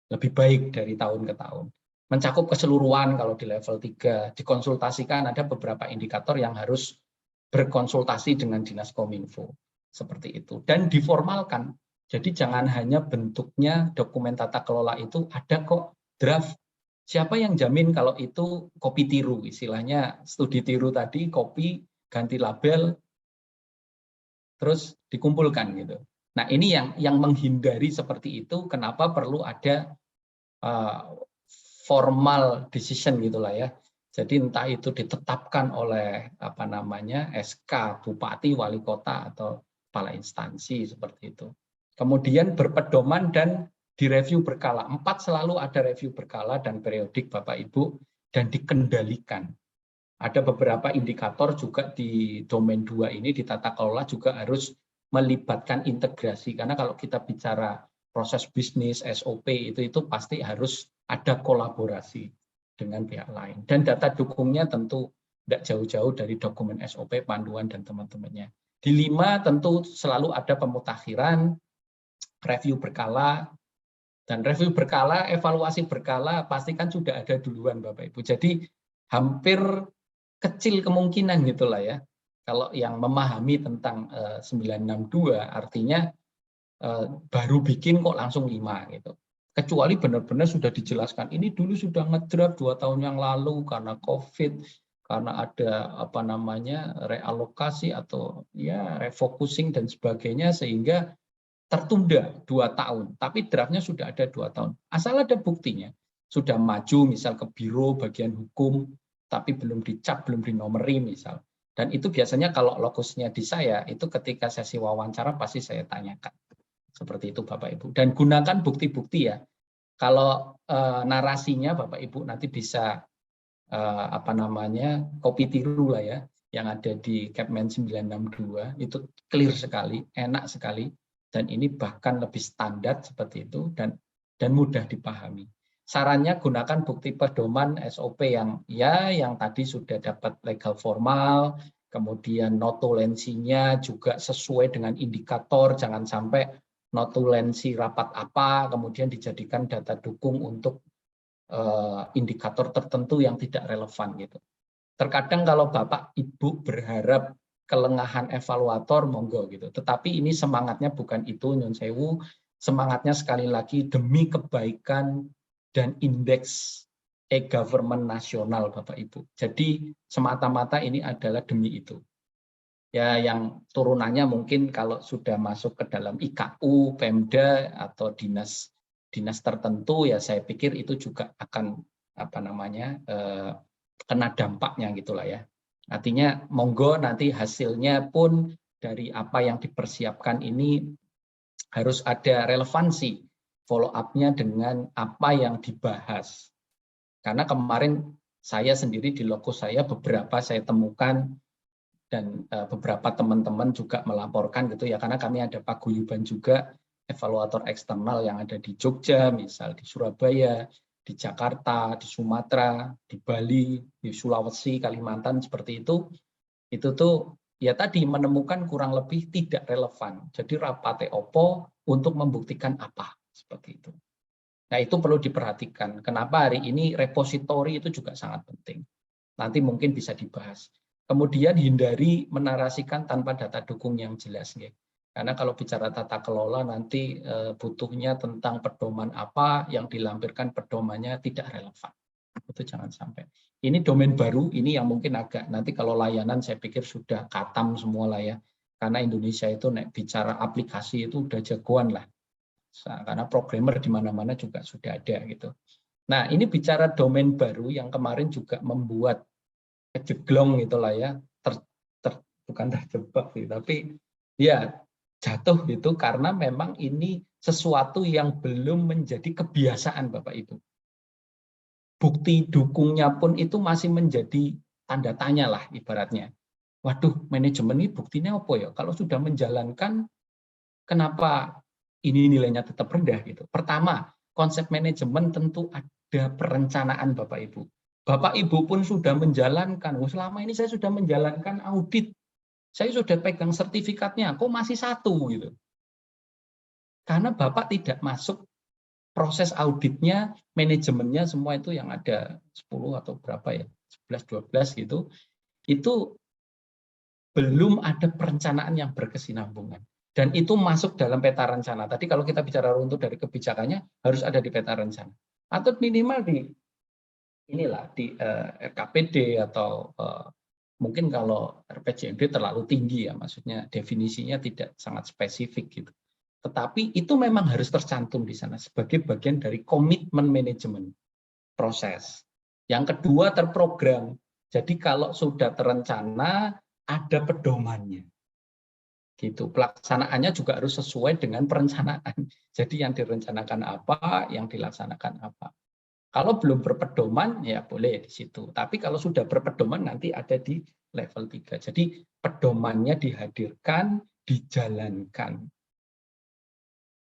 baik dari tahun ke tahun. Mencakup keseluruhan kalau di level 3, dikonsultasikan ada beberapa indikator yang harus berkonsultasi dengan Dinas Kominfo seperti itu dan diformalkan. Jadi jangan hanya bentuknya dokumen tata kelola itu ada kok draft. Siapa yang jamin kalau itu kopi tiru, istilahnya studi tiru tadi, kopi, ganti label, terus dikumpulkan gitu. Nah ini yang menghindari seperti itu, kenapa perlu ada formal decision gitulah ya. Jadi entah itu ditetapkan oleh apa namanya SK, Bupati, Wali Kota, atau kepala instansi seperti itu. Kemudian berpedoman dan direview berkala. 4 selalu ada review berkala dan periodik Bapak Ibu dan dikendalikan. Ada beberapa indikator juga di domain 2 ini di tata kelola juga harus melibatkan integrasi karena kalau kita bicara proses bisnis SOP itu pasti harus ada kolaborasi dengan pihak lain dan data dukungnya tentu tidak jauh-jauh dari dokumen SOP, panduan dan teman-temannya. Di 5 tentu selalu ada pemutakhiran, review berkala, dan review berkala, evaluasi berkala pasti kan sudah ada duluan Bapak Ibu. Jadi hampir kecil kemungkinan gitulah ya. Kalau yang memahami tentang 962 artinya baru bikin kok langsung 5 gitu. Kecuali benar-benar sudah dijelaskan ini dulu sudah ngedraft 2 tahun yang lalu karena COVID, karena ada apa namanya realokasi atau ya refocusing dan sebagainya sehingga tertunda 2 tahun, tapi draftnya sudah ada 2 tahun. Asal ada buktinya, sudah maju misal ke biro bagian hukum, tapi belum dicap, belum dinomeri misal. Dan itu biasanya kalau lokusnya di saya, itu ketika sesi wawancara pasti saya tanyakan. Seperti itu Bapak Ibu. Dan gunakan bukti-bukti ya. Kalau narasinya Bapak Ibu nanti bisa apa namanya kopi tiru lah ya, yang ada di Kepmen 962, itu clear sekali, enak sekali. Dan ini bahkan lebih standar seperti itu dan mudah dipahami. Sarannya gunakan bukti pedoman SOP yang tadi sudah dapat legal formal, kemudian notulensinya juga sesuai dengan indikator, jangan sampai notulensi rapat apa, kemudian dijadikan data dukung untuk indikator tertentu yang tidak relevan gitu. Terkadang kalau Bapak Ibu berharap kelengahan evaluator monggo gitu. Tetapi ini semangatnya bukan itu nyun sewu, semangatnya sekali lagi demi kebaikan dan indeks e-government nasional Bapak Ibu. Jadi semata-mata ini adalah demi itu. Ya yang turunannya mungkin kalau sudah masuk ke dalam IKU, Pemda atau dinas tertentu ya saya pikir itu juga akan apa namanya kena dampaknya gitulah ya. Artinya monggo nanti hasilnya pun dari apa yang dipersiapkan ini harus ada relevansi follow up-nya dengan apa yang dibahas. Karena kemarin saya sendiri di logo saya beberapa saya temukan dan beberapa teman-teman juga melaporkan gitu ya, karena kami ada paguyuban juga evaluator eksternal yang ada di Jogja, misal di Surabaya, di Jakarta, di Sumatera, di Bali, di Sulawesi, Kalimantan seperti itu tuh ya tadi menemukan kurang lebih tidak relevan. Jadi rapate opo untuk membuktikan apa seperti itu. Nah, itu perlu diperhatikan. Kenapa hari ini repositori itu juga sangat penting. Nanti mungkin bisa dibahas. Kemudian hindari menarasikan tanpa data dukung yang jelas. Ya. Karena kalau bicara tata kelola nanti butuhnya tentang pedoman apa yang dilampirkan pedomannya tidak relevan. Itu jangan sampai. Ini domain baru, ini yang mungkin agak nanti kalau layanan saya pikir sudah katam semua lah ya. Karena Indonesia itu bicara aplikasi itu udah jagoan lah. Karena programmer di mana-mana juga sudah ada gitu. Nah, ini bicara domain baru yang kemarin juga membuat kejeglong itulah ya, bukan terjebak sih, tapi ya jatuh gitu karena memang ini sesuatu yang belum menjadi kebiasaan Bapak Ibu. Bukti dukungnya pun itu masih menjadi tanda tanya lah ibaratnya. Waduh, manajemen ini buktinya apa ya? Kalau sudah menjalankan, kenapa ini nilainya tetap rendah gitu. Pertama, konsep manajemen tentu ada perencanaan Bapak Ibu. Bapak Ibu pun sudah menjalankan, selama ini saya sudah menjalankan audit, saya sudah pegang sertifikatnya, kok masih satu gitu. Karena Bapak tidak masuk proses auditnya, manajemennya semua itu yang ada 10 atau berapa ya, 11, 12 gitu, itu belum ada perencanaan yang berkesinambungan. Dan itu masuk dalam peta rencana. Tadi kalau kita bicara runtuh dari kebijakannya harus ada di peta rencana. Atau minimal di RKPD atau mungkin kalau RPJMD terlalu tinggi ya, maksudnya definisinya tidak sangat spesifik gitu. Tetapi itu memang harus tercantum di sana sebagai bagian dari komitmen manajemen proses. Yang kedua terprogram. Jadi kalau sudah terencana ada pedomannya. Gitu. Pelaksanaannya juga harus sesuai dengan perencanaan. Jadi yang direncanakan apa, yang dilaksanakan apa. Kalau belum berpedoman, ya boleh di situ. Tapi kalau sudah berpedoman, nanti ada di level 3. Jadi pedomannya dihadirkan, dijalankan.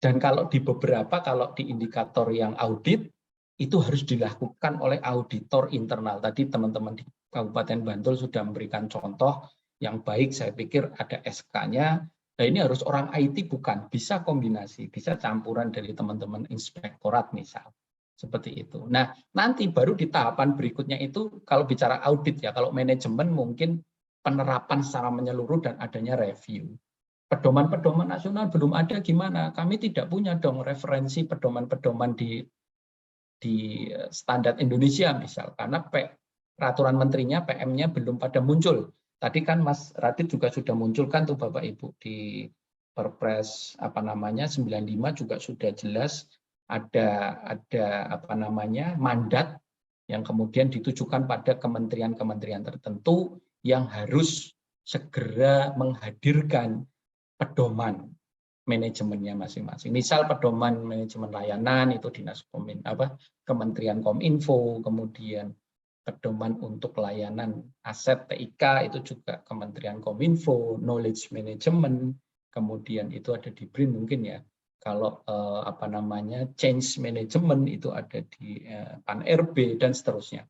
Dan kalau di beberapa, kalau di indikator yang audit, itu harus dilakukan oleh auditor internal. Tadi teman-teman di Kabupaten Bantul sudah memberikan contoh yang baik, saya pikir ada SK-nya. Nah ini harus orang IT bukan, bisa kombinasi, bisa campuran dari teman-teman inspektorat misal. Seperti itu. Nah nanti baru di tahapan berikutnya itu, kalau bicara audit ya, kalau manajemen mungkin penerapan secara menyeluruh dan adanya review. Pedoman-pedoman nasional belum ada gimana? Kami tidak punya dong referensi pedoman-pedoman di standar Indonesia misal, karena peraturan menterinya, PM-nya belum pada muncul. Tadi kan Mas Radit juga sudah munculkan tuh Bapak Ibu di Perpres 95 juga sudah jelas ada mandat yang kemudian ditujukan pada kementerian-kementerian tertentu yang harus segera menghadirkan pedoman manajemennya masing-masing. Misal pedoman manajemen layanan itu Dinas Kementerian Kominfo, kemudian pedoman untuk layanan aset TIK itu juga Kementerian Kominfo, knowledge management, kemudian itu ada di BRIN mungkin ya. Kalau change management itu ada di PAN-RB dan seterusnya.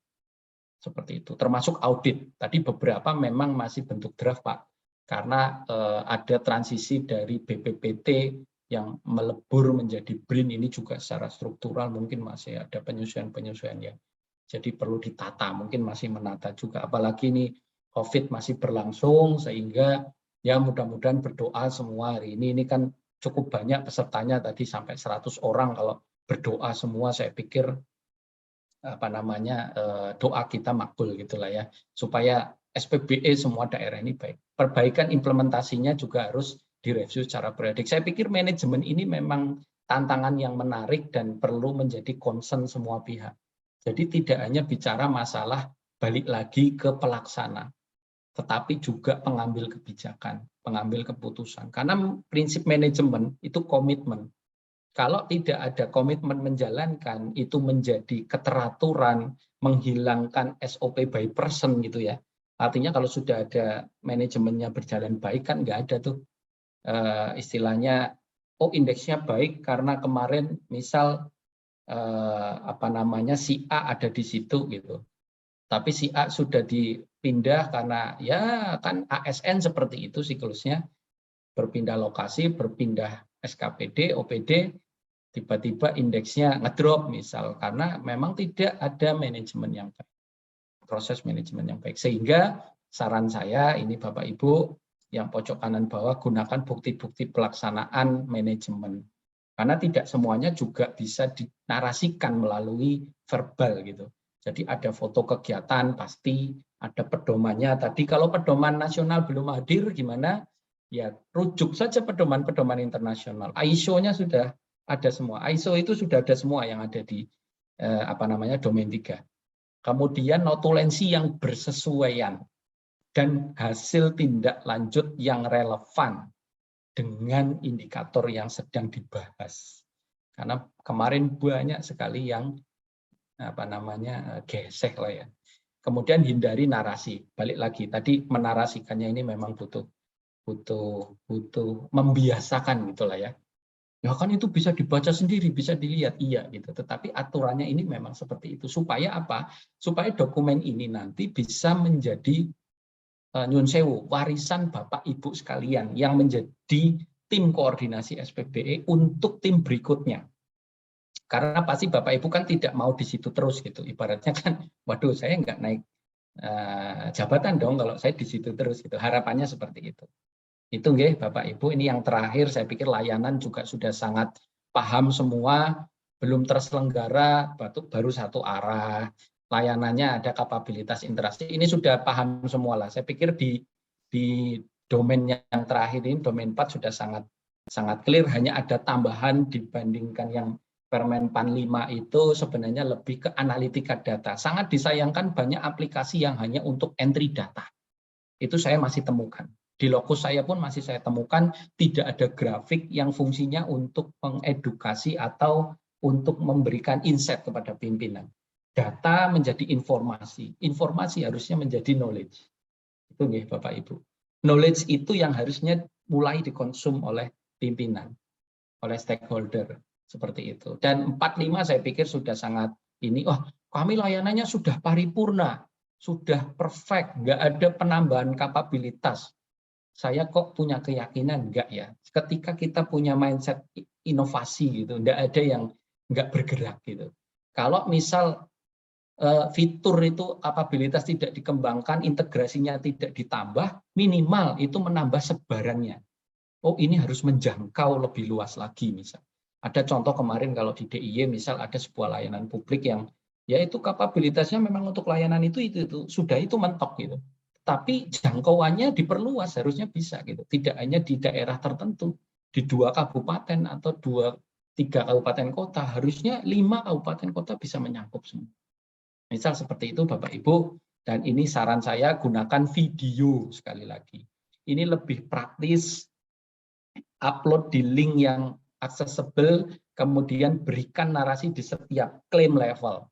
Seperti itu. Termasuk audit. Tadi beberapa memang masih bentuk draft, Pak. Karena ada transisi dari BPPT yang melebur menjadi BRIN ini juga secara struktural mungkin masih ada penyesuaian-penyesuaian ya. Jadi perlu ditata, mungkin masih menata juga. Apalagi ini COVID masih berlangsung sehingga ya mudah-mudahan berdoa semua hari ini. Ini kan cukup banyak pesertanya tadi sampai 100 orang, kalau berdoa semua saya pikir doa kita makbul gitulah ya, supaya SPBE semua daerah ini baik. Perbaikan implementasinya juga harus direview secara periodik. Saya pikir manajemen ini memang tantangan yang menarik dan perlu menjadi concern semua pihak. Jadi tidak hanya bicara masalah balik lagi ke pelaksana, tetapi juga pengambil kebijakan, pengambil keputusan. Karena prinsip manajemen itu komitmen. Kalau tidak ada komitmen menjalankan, itu menjadi keteraturan, menghilangkan SOP by person gitu ya. Artinya kalau sudah ada manajemennya berjalan baik kan nggak ada tuh istilahnya, oh indeksnya baik karena kemarin misal si A ada di situ gitu. Tapi si A sudah dipindah karena ya kan ASN seperti itu siklusnya, berpindah lokasi, berpindah SKPD, OPD, tiba-tiba indeksnya ngedrop misal karena memang tidak ada manajemen yang baik, proses manajemen yang baik. Sehingga saran saya ini Bapak Ibu yang pojok kanan bawah, gunakan bukti-bukti pelaksanaan manajemen. Karena tidak semuanya juga bisa dinarasikan melalui verbal gitu. Jadi ada foto kegiatan pasti, ada pedomannya. Tadi kalau pedoman nasional belum hadir gimana? Ya rujuk saja pedoman-pedoman internasional. ISO-nya sudah ada semua. ISO itu sudah ada semua yang ada di domain 3. Kemudian notulensi yang bersesuaian dan hasil tindak lanjut yang relevan dengan indikator yang sedang dibahas. Karena kemarin banyak sekali yang gesek lah ya. Kemudian hindari narasi. Balik lagi tadi menarasikannya ini memang butuh membiasakan gitulah ya. Ya kan itu bisa dibaca sendiri, bisa dilihat, iya gitu. Tetapi aturannya ini memang seperti itu. Supaya apa? Supaya dokumen ini nanti bisa menjadi nyun sewu, warisan Bapak Ibu sekalian yang menjadi tim koordinasi SPBE untuk tim berikutnya. Karena pasti Bapak Ibu kan tidak mau di situ terus gitu. Ibaratnya kan, waduh saya nggak naik jabatan dong kalau saya di situ terus gitu. Harapannya seperti itu. Itu nggih Bapak Ibu, ini yang terakhir saya pikir layanan juga sudah sangat paham semua, belum terselenggara, baru satu arah, layanannya ada kapabilitas interaksi, ini sudah paham semua lah. Saya pikir di domain yang terakhir ini, domain 4 sudah sangat clear, hanya ada tambahan dibandingkan yang Permen-PAN 5 itu sebenarnya lebih ke analitika data. Sangat disayangkan banyak aplikasi yang hanya untuk entry data. Itu saya masih temukan. Di lokus saya pun masih saya temukan tidak ada grafik yang fungsinya untuk mengedukasi atau untuk memberikan insight kepada pimpinan. Data menjadi informasi, informasi harusnya menjadi knowledge. Itu nih Bapak Ibu. Knowledge itu yang harusnya mulai dikonsum oleh pimpinan, oleh stakeholder seperti itu. Dan 45 saya pikir sudah sangat ini, kami layanannya sudah paripurna, sudah perfect, nggak ada penambahan kapabilitas. Saya kok punya keyakinan enggak ya, ketika kita punya mindset inovasi gitu, enggak ada yang enggak bergerak gitu. Kalau misal fitur itu kapabilitas tidak dikembangkan, integrasinya tidak ditambah, minimal itu menambah sebarannya. Oh ini harus menjangkau lebih luas lagi misal. Ada contoh kemarin kalau di DIY misal ada sebuah layanan publik yang yaitu kapabilitasnya memang untuk layanan itu sudah itu mentok gitu. Tapi jangkauannya diperluas, harusnya bisa gitu. Tidak hanya di daerah tertentu, di 2 kabupaten atau 3 kabupaten kota, harusnya 5 kabupaten kota bisa menyangkup semua. Misal seperti itu Bapak Ibu, dan ini saran saya gunakan video sekali lagi. Ini lebih praktis, upload di link yang accessible, kemudian berikan narasi di setiap klaim level.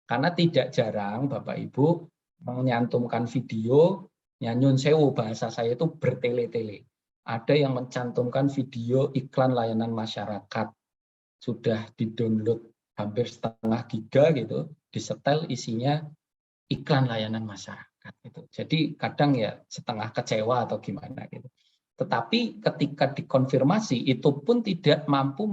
Karena tidak jarang Bapak Ibu menyantumkan video, nyun sewu bahasa saya itu bertele-tele. Ada yang mencantumkan video iklan layanan masyarakat, sudah di-download hampir setengah giga gitu, disetel isinya iklan layanan masyarakat gitu. Jadi kadang ya setengah kecewa atau gimana gitu. Tetapi ketika dikonfirmasi itu pun tidak mampu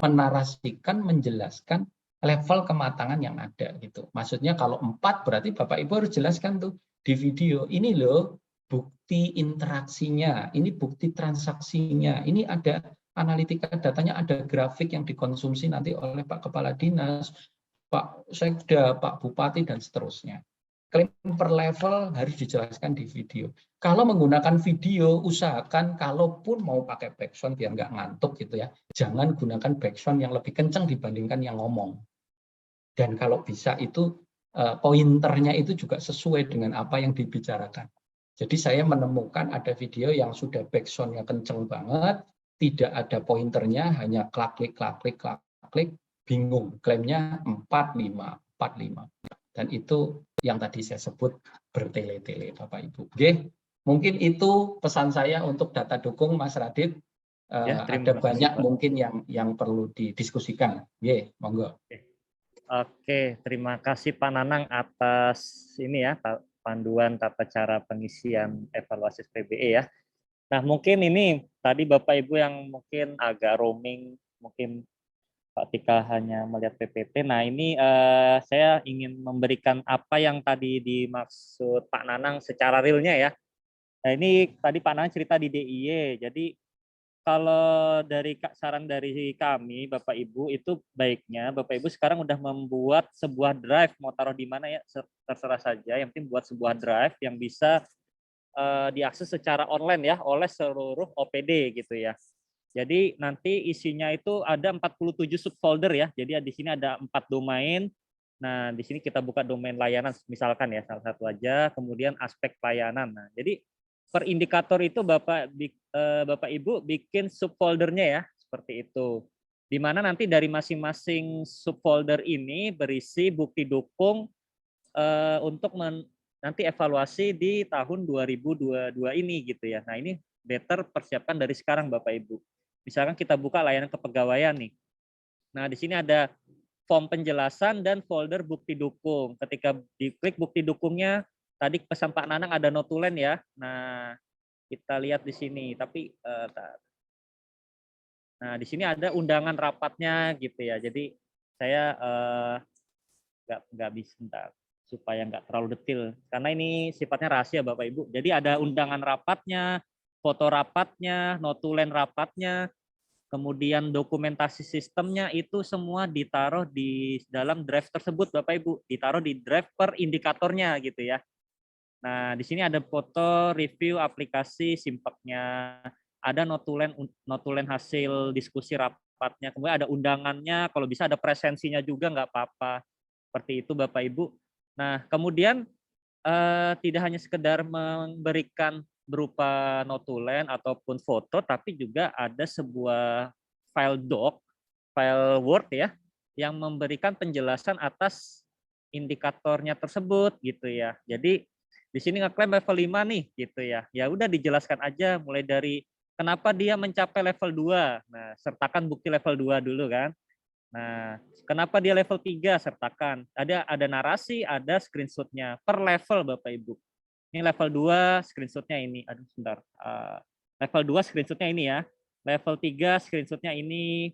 menarasikan, menjelaskan level kematangan yang ada gitu. Maksudnya kalau 4 berarti Bapak Ibu harus jelaskan tuh di video. Ini loh bukti interaksinya, ini bukti transaksinya, ini ada analitika datanya, ada grafik yang dikonsumsi nanti oleh Pak Kepala Dinas, Pak Sekda, Pak Bupati dan seterusnya. Klaim per level harus dijelaskan di video. Kalau menggunakan video, usahakan kalaupun mau pakai backsound biar nggak ngantuk gitu ya, jangan gunakan backsound yang lebih kencang dibandingkan yang ngomong. Dan kalau bisa itu pointernya itu juga sesuai dengan apa yang dibicarakan. Jadi saya menemukan ada video yang sudah backsound-nya kenceng banget, tidak ada pointernya, hanya klik-klik, bingung. Klaimnya 4, 5. Dan itu yang tadi saya sebut bertele-tele Bapak Ibu. Oke, mungkin itu pesan saya untuk data dukung Mas Radit. Ya, Ada terima kasih, banyak Pak. mungkin yang perlu didiskusikan. Oke, monggo. Oke, terima kasih Pak Nanang atas ini ya, panduan tata cara pengisian evaluasi SPBE ya. Nah, mungkin ini tadi Bapak Ibu yang mungkin agak roaming, mungkin Pak Tika hanya melihat PPT. Nah, ini saya ingin memberikan apa yang tadi dimaksud Pak Nanang secara realnya ya. Nah, ini tadi Pak Nanang cerita di DIY. Jadi kalau dari saran dari kami, Bapak Ibu, itu baiknya Bapak Ibu sekarang udah membuat sebuah drive, mau taruh di mana ya, terserah saja. Yang penting buat sebuah drive yang bisa diakses secara online ya, oleh seluruh OPD gitu ya. Jadi nanti isinya itu ada 47 subfolder ya. Jadi di sini ada 4 domain. Nah, di sini kita buka domain layanan misalkan ya, salah satu aja, kemudian aspek pelayanan. Nah, jadi per indikator itu Bapak Ibu bikin subfoldernya ya, seperti itu. Di mana nanti dari masing-masing subfolder ini berisi bukti dukung untuk nanti evaluasi di tahun 2022 ini gitu ya. Nah, ini better persiapkan dari sekarang Bapak Ibu. Misalkan kita buka layanan kepegawaian nih. Nah, di sini ada form penjelasan dan folder bukti dukung. Ketika diklik bukti dukungnya, tadi pesan Pak Nanang ada notulen ya. Nah, kita lihat di sini. Tapi nah, di sini ada undangan rapatnya gitu ya. Jadi saya nggak bisa supaya nggak terlalu detail karena ini sifatnya rahasia Bapak Ibu. Jadi ada undangan rapatnya, foto rapatnya, notulen rapatnya, kemudian dokumentasi sistemnya itu semua ditaruh di dalam drive tersebut Bapak Ibu, ditaruh di drive per indikatornya gitu ya. Nah, di sini ada foto review aplikasi Simpaknya, ada notulen hasil diskusi rapatnya, kemudian ada undangannya, kalau bisa ada presensinya juga nggak apa-apa. Seperti itu Bapak Ibu. Nah, kemudian tidak hanya sekedar memberikan berupa notulen ataupun foto, tapi juga ada sebuah file doc, file Word ya, yang memberikan penjelasan atas indikatornya tersebut gitu ya. Jadi di sini ngeklaim level 5 nih gitu ya. Ya udah dijelaskan aja mulai dari kenapa dia mencapai level 2. Nah, sertakan bukti level 2 dulu kan. Nah, kenapa dia level 3 sertakan. Ada narasi, ada screenshot-nya per level Bapak Ibu. Ini level 2 screenshot-nya ini. Aduh, sebentar. Level 2 screenshot-nya ini ya. Level 3 screenshot-nya ini.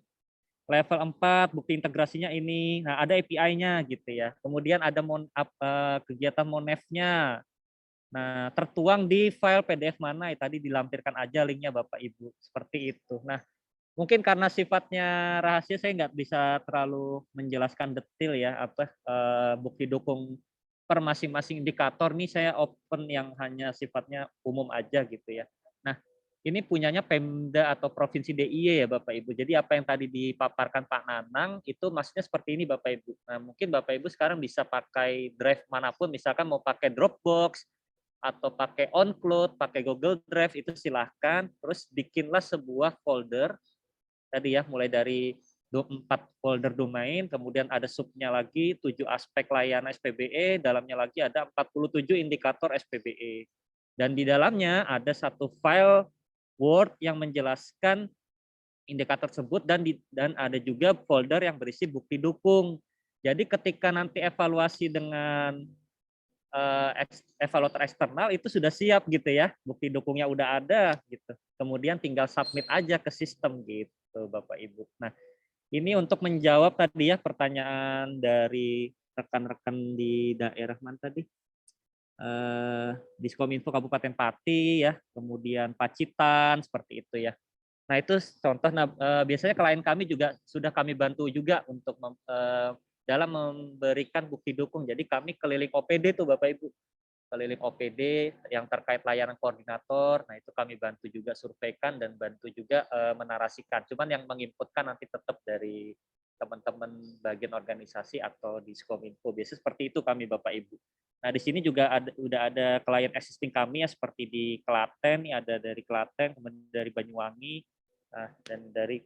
Level 4 bukti integrasinya ini. Nah, ada API-nya gitu ya. Kemudian ada kegiatan Monef-nya. Nah, tertuang di file PDF mana ya tadi dilampirkan aja linknya Bapak Ibu. Seperti itu. Nah, mungkin karena sifatnya rahasia saya nggak bisa terlalu menjelaskan detail ya apa bukti dukung per masing-masing indikator nih saya open yang hanya sifatnya umum aja gitu ya. Nah, ini punyanya Pemda atau Provinsi DIY ya Bapak Ibu. Jadi apa yang tadi dipaparkan Pak Nanang itu maksudnya seperti ini Bapak Ibu. Nah, mungkin Bapak Ibu sekarang bisa pakai drive manapun, misalkan mau pakai Dropbox atau pakai OnCloud, pakai Google Drive itu silahkan. Terus bikinlah sebuah folder tadi ya, mulai dari 4 folder domain, kemudian ada subnya lagi 7 aspek layanan SPBE, dalamnya lagi ada 47 indikator SPBE. Dan di dalamnya ada satu file Word yang menjelaskan indikator tersebut dan ada juga folder yang berisi bukti dukung. Jadi ketika nanti evaluasi dengan evaluator eksternal itu sudah siap gitu ya, bukti dukungnya udah ada gitu. Kemudian tinggal submit aja ke sistem gitu Bapak Ibu. Nah, ini untuk menjawab tadi ya pertanyaan dari rekan-rekan di daerah mana tadi? Diskominfo Kabupaten Pati ya, kemudian Pacitan seperti itu ya. Nah, itu contoh. Nah, biasanya klien kami juga sudah kami bantu juga untuk dalam memberikan bukti dukung. Jadi kami keliling OPD tuh Bapak Ibu. Keliling OPD yang terkait layanan koordinator. Nah, itu kami bantu juga surveikan dan bantu juga menarasikan. Cuman yang menginputkan nanti tetap dari teman-teman bagian organisasi atau di Diskominfo. Biasanya seperti itu kami Bapak Ibu. Nah, di sini juga udah ada klien existing kami ya seperti di Klaten, ada dari Klaten, kemudian dari Banyuwangi, dan dari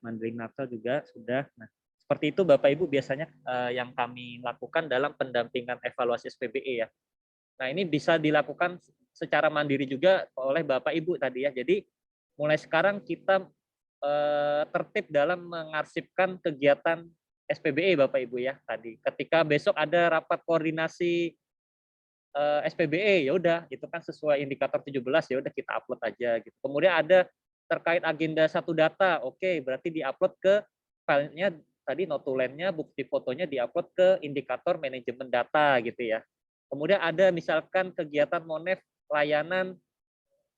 Mandailing Natal juga sudah. Nah, Seperti itu Bapak Ibu biasanya yang kami lakukan dalam pendampingan evaluasi SPBE ya. Nah, ini bisa dilakukan secara mandiri juga oleh Bapak Ibu tadi ya. Jadi mulai sekarang kita tertib dalam mengarsipkan kegiatan SPBE Bapak Ibu ya tadi. Ketika besok ada rapat koordinasi SPBE, ya udah itu kan sesuai indikator 17, ya udah kita upload aja gitu. Kemudian ada terkait agenda satu data, oke, berarti diupload ke filenya tadi, notulennya, bukti fotonya diupload ke indikator manajemen data gitu ya. Kemudian ada misalkan kegiatan Monef layanan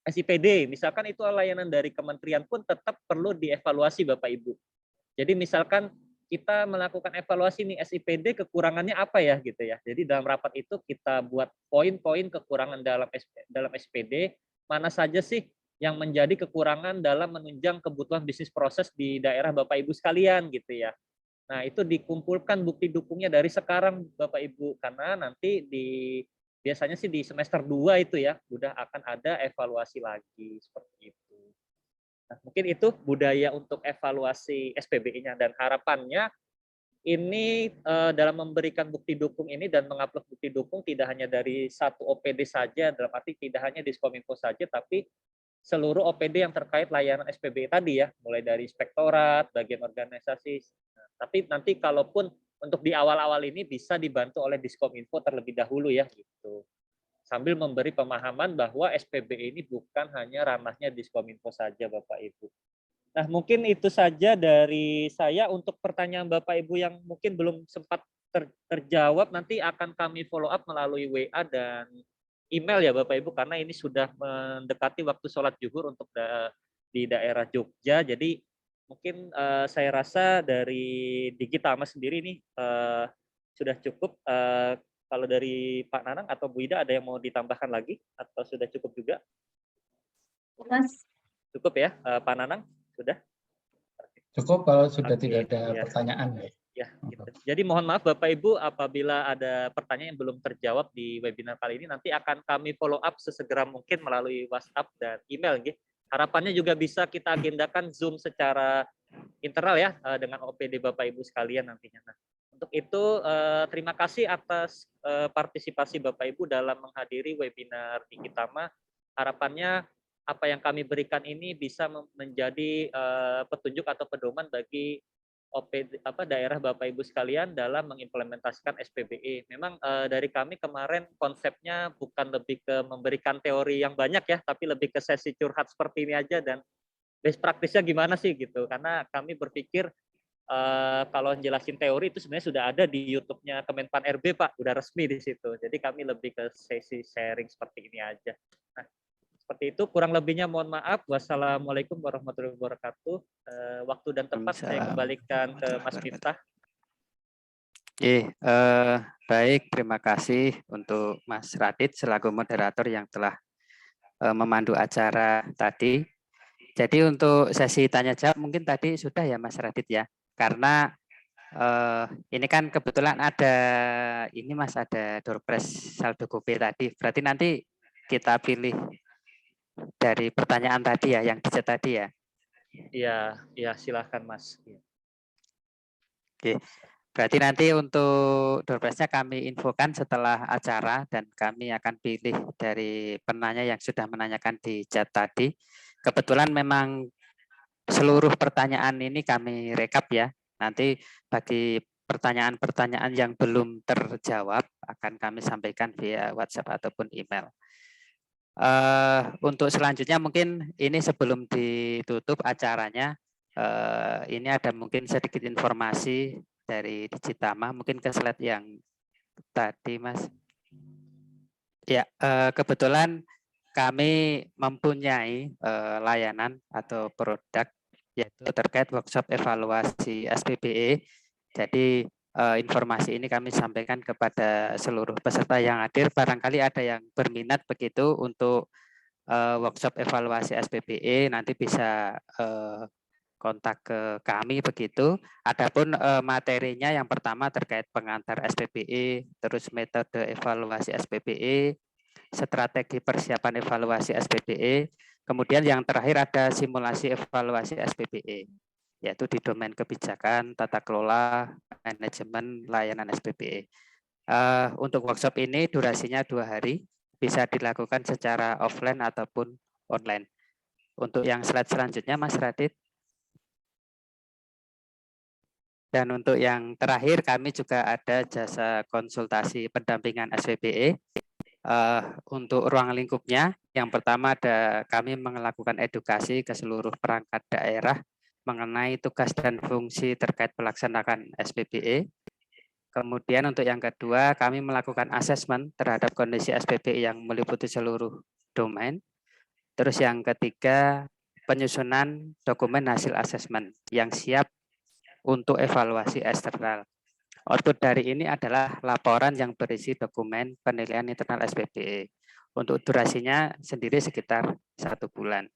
SIPD, misalkan itu layanan dari kementerian pun tetap perlu dievaluasi Bapak Ibu. Jadi misalkan kita melakukan evaluasi nih SIPD kekurangannya apa ya gitu ya. Jadi dalam rapat itu kita buat poin-poin kekurangan dalam SPD, mana saja sih yang menjadi kekurangan dalam menunjang kebutuhan bisnis proses di daerah Bapak Ibu sekalian gitu ya. Nah, itu dikumpulkan bukti dukungnya dari sekarang Bapak Ibu, karena nanti biasanya sih di semester 2 itu ya udah akan ada evaluasi lagi seperti itu. Nah, mungkin itu budaya untuk evaluasi SPBE-nya, dan harapannya ini dalam memberikan bukti dukung ini dan mengupload bukti dukung tidak hanya dari satu OPD saja, dalam arti tidak hanya Diskominfo saja, tapi seluruh OPD yang terkait layanan SPBE tadi ya, mulai dari inspektorat, bagian organisasi. Nah, tapi nanti kalaupun untuk di awal-awal ini bisa dibantu oleh Diskominfo terlebih dahulu ya gitu. Sambil memberi pemahaman bahwa SPBE ini bukan hanya ranahnya Diskominfo saja Bapak Ibu. Nah, mungkin itu saja dari saya. Untuk pertanyaan Bapak Ibu yang mungkin belum sempat terjawab, nanti akan kami follow up melalui WA dan email ya Bapak Ibu, karena ini sudah mendekati waktu sholat zuhur untuk di daerah Jogja. Jadi mungkin saya rasa dari Digitama sendiri nih sudah cukup. Kalau dari Pak Nanang atau Bu Ida ada yang mau ditambahkan lagi atau sudah cukup juga? Mas, Cukup ya, Pak Nanang? Sudah? Cukup kalau sudah Oke, tidak ada ya. pertanyaan. Ya, gitu. Jadi mohon maaf Bapak Ibu apabila ada pertanyaan yang belum terjawab di webinar kali ini, nanti akan kami follow up sesegera mungkin melalui WhatsApp dan email. Harapannya juga bisa kita agendakan Zoom secara internal ya dengan OPD Bapak Ibu sekalian nantinya. Nah, untuk itu terima kasih atas partisipasi Bapak Ibu dalam menghadiri webinar Digitama. Harapannya apa yang kami berikan ini bisa menjadi petunjuk atau pedoman bagi OPD daerah Bapak Ibu sekalian dalam mengimplementasikan SPBE. Memang dari kami kemarin konsepnya bukan lebih ke memberikan teori yang banyak ya, tapi lebih ke sesi curhat seperti ini aja, dan best practice-nya gimana sih gitu. Karena kami berpikir kalau jelasin teori itu sebenarnya sudah ada di YouTube-nya Kemenpan RB Pak, udah resmi di situ. Jadi kami lebih ke sesi sharing seperti ini aja. Nah, seperti itu, kurang lebihnya mohon maaf. Wassalamualaikum warahmatullahi wabarakatuh. Waktu dan tempat saya kembalikan ke Mas Miftah. Baik, terima kasih untuk Mas Radit selaku moderator yang telah memandu acara tadi. Jadi untuk sesi tanya jawab mungkin tadi sudah ya Mas Radit ya, karena ini kan kebetulan ada ini Mas, ada Doorpress saldo GoPay tadi. Berarti nanti kita pilih dari pertanyaan tadi ya, yang di chat tadi ya. Iya, silakan Mas. Oke. Berarti nanti untuk Doorpress-nya kami infokan setelah acara, dan kami akan pilih dari penanya yang sudah menanyakan di chat tadi. Kebetulan memang seluruh pertanyaan ini kami rekap ya. Nanti bagi pertanyaan-pertanyaan yang belum terjawab akan kami sampaikan via WhatsApp ataupun email. Untuk selanjutnya mungkin ini sebelum ditutup acaranya, ini ada mungkin sedikit informasi dari Digitama, mungkin ke slide yang tadi Mas. Ya, kebetulan kami mempunyai layanan atau produk yaitu terkait workshop evaluasi SPBE. Jadi informasi ini kami sampaikan kepada seluruh peserta yang hadir. Barangkali ada yang berminat begitu untuk workshop evaluasi SPBE, nanti bisa kontak ke kami begitu. Adapun materinya yang pertama terkait pengantar SPBE, terus metode evaluasi SPBE, strategi persiapan evaluasi SPBE, kemudian yang terakhir ada simulasi evaluasi SPBE. yaitu di domain kebijakan, tata kelola, manajemen, layanan SPBE. Untuk workshop ini durasinya 2 hari, bisa dilakukan secara offline ataupun online. Untuk yang slide selanjutnya, Mas Radit. Dan untuk yang terakhir, kami juga ada jasa konsultasi pendampingan SPBE. Untuk ruang lingkupnya, yang pertama kami melakukan edukasi ke seluruh perangkat daerah mengenai tugas dan fungsi terkait pelaksanaan SPBE. Kemudian untuk yang kedua, kami melakukan asesmen terhadap kondisi SPBE yang meliputi seluruh domain. Terus yang ketiga, penyusunan dokumen hasil asesmen yang siap untuk evaluasi eksternal. Output dari ini adalah laporan yang berisi dokumen penilaian internal SPBE. Untuk durasinya sendiri sekitar 1 bulan.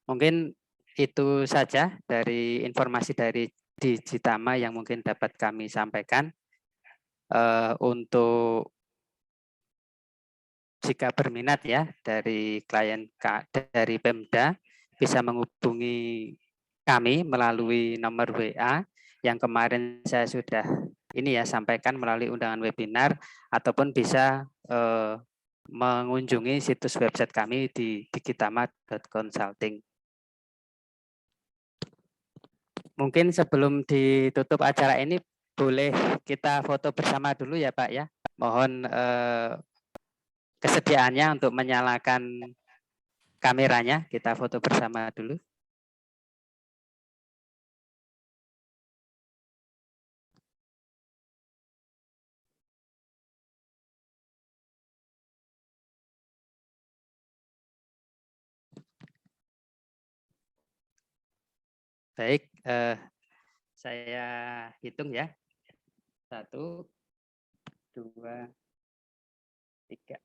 Mungkin itu saja dari informasi dari Digitama yang mungkin dapat kami sampaikan. Untuk jika berminat ya dari klien dari Pemda bisa menghubungi kami melalui nomor WA yang kemarin saya sudah sampaikan melalui undangan webinar, ataupun bisa mengunjungi situs website kami di digitama.consulting. Mungkin sebelum ditutup acara ini boleh kita foto bersama dulu ya Pak ya. Mohon kesediaannya untuk menyalakan kameranya, kita foto bersama dulu. Baik, saya hitung ya. 1, 2, 3.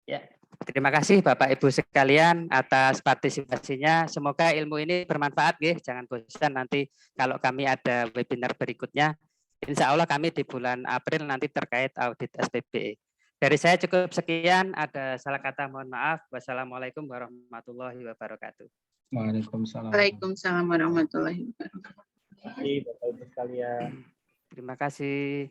Ya, terima kasih Bapak Ibu sekalian atas partisipasinya. Semoga ilmu ini bermanfaat, jangan bosan nanti kalau kami ada webinar berikutnya. Insya Allah kami di bulan April nanti terkait audit SPBE. Dari saya cukup sekian. Ada salah kata mohon maaf. Wassalamualaikum warahmatullahi wabarakatuh. Waalaikumsalam. Waalaikumsalam warahmatullahi wabarakatuh. Terima kasih Bapak Ibu sekalian. Terima kasih.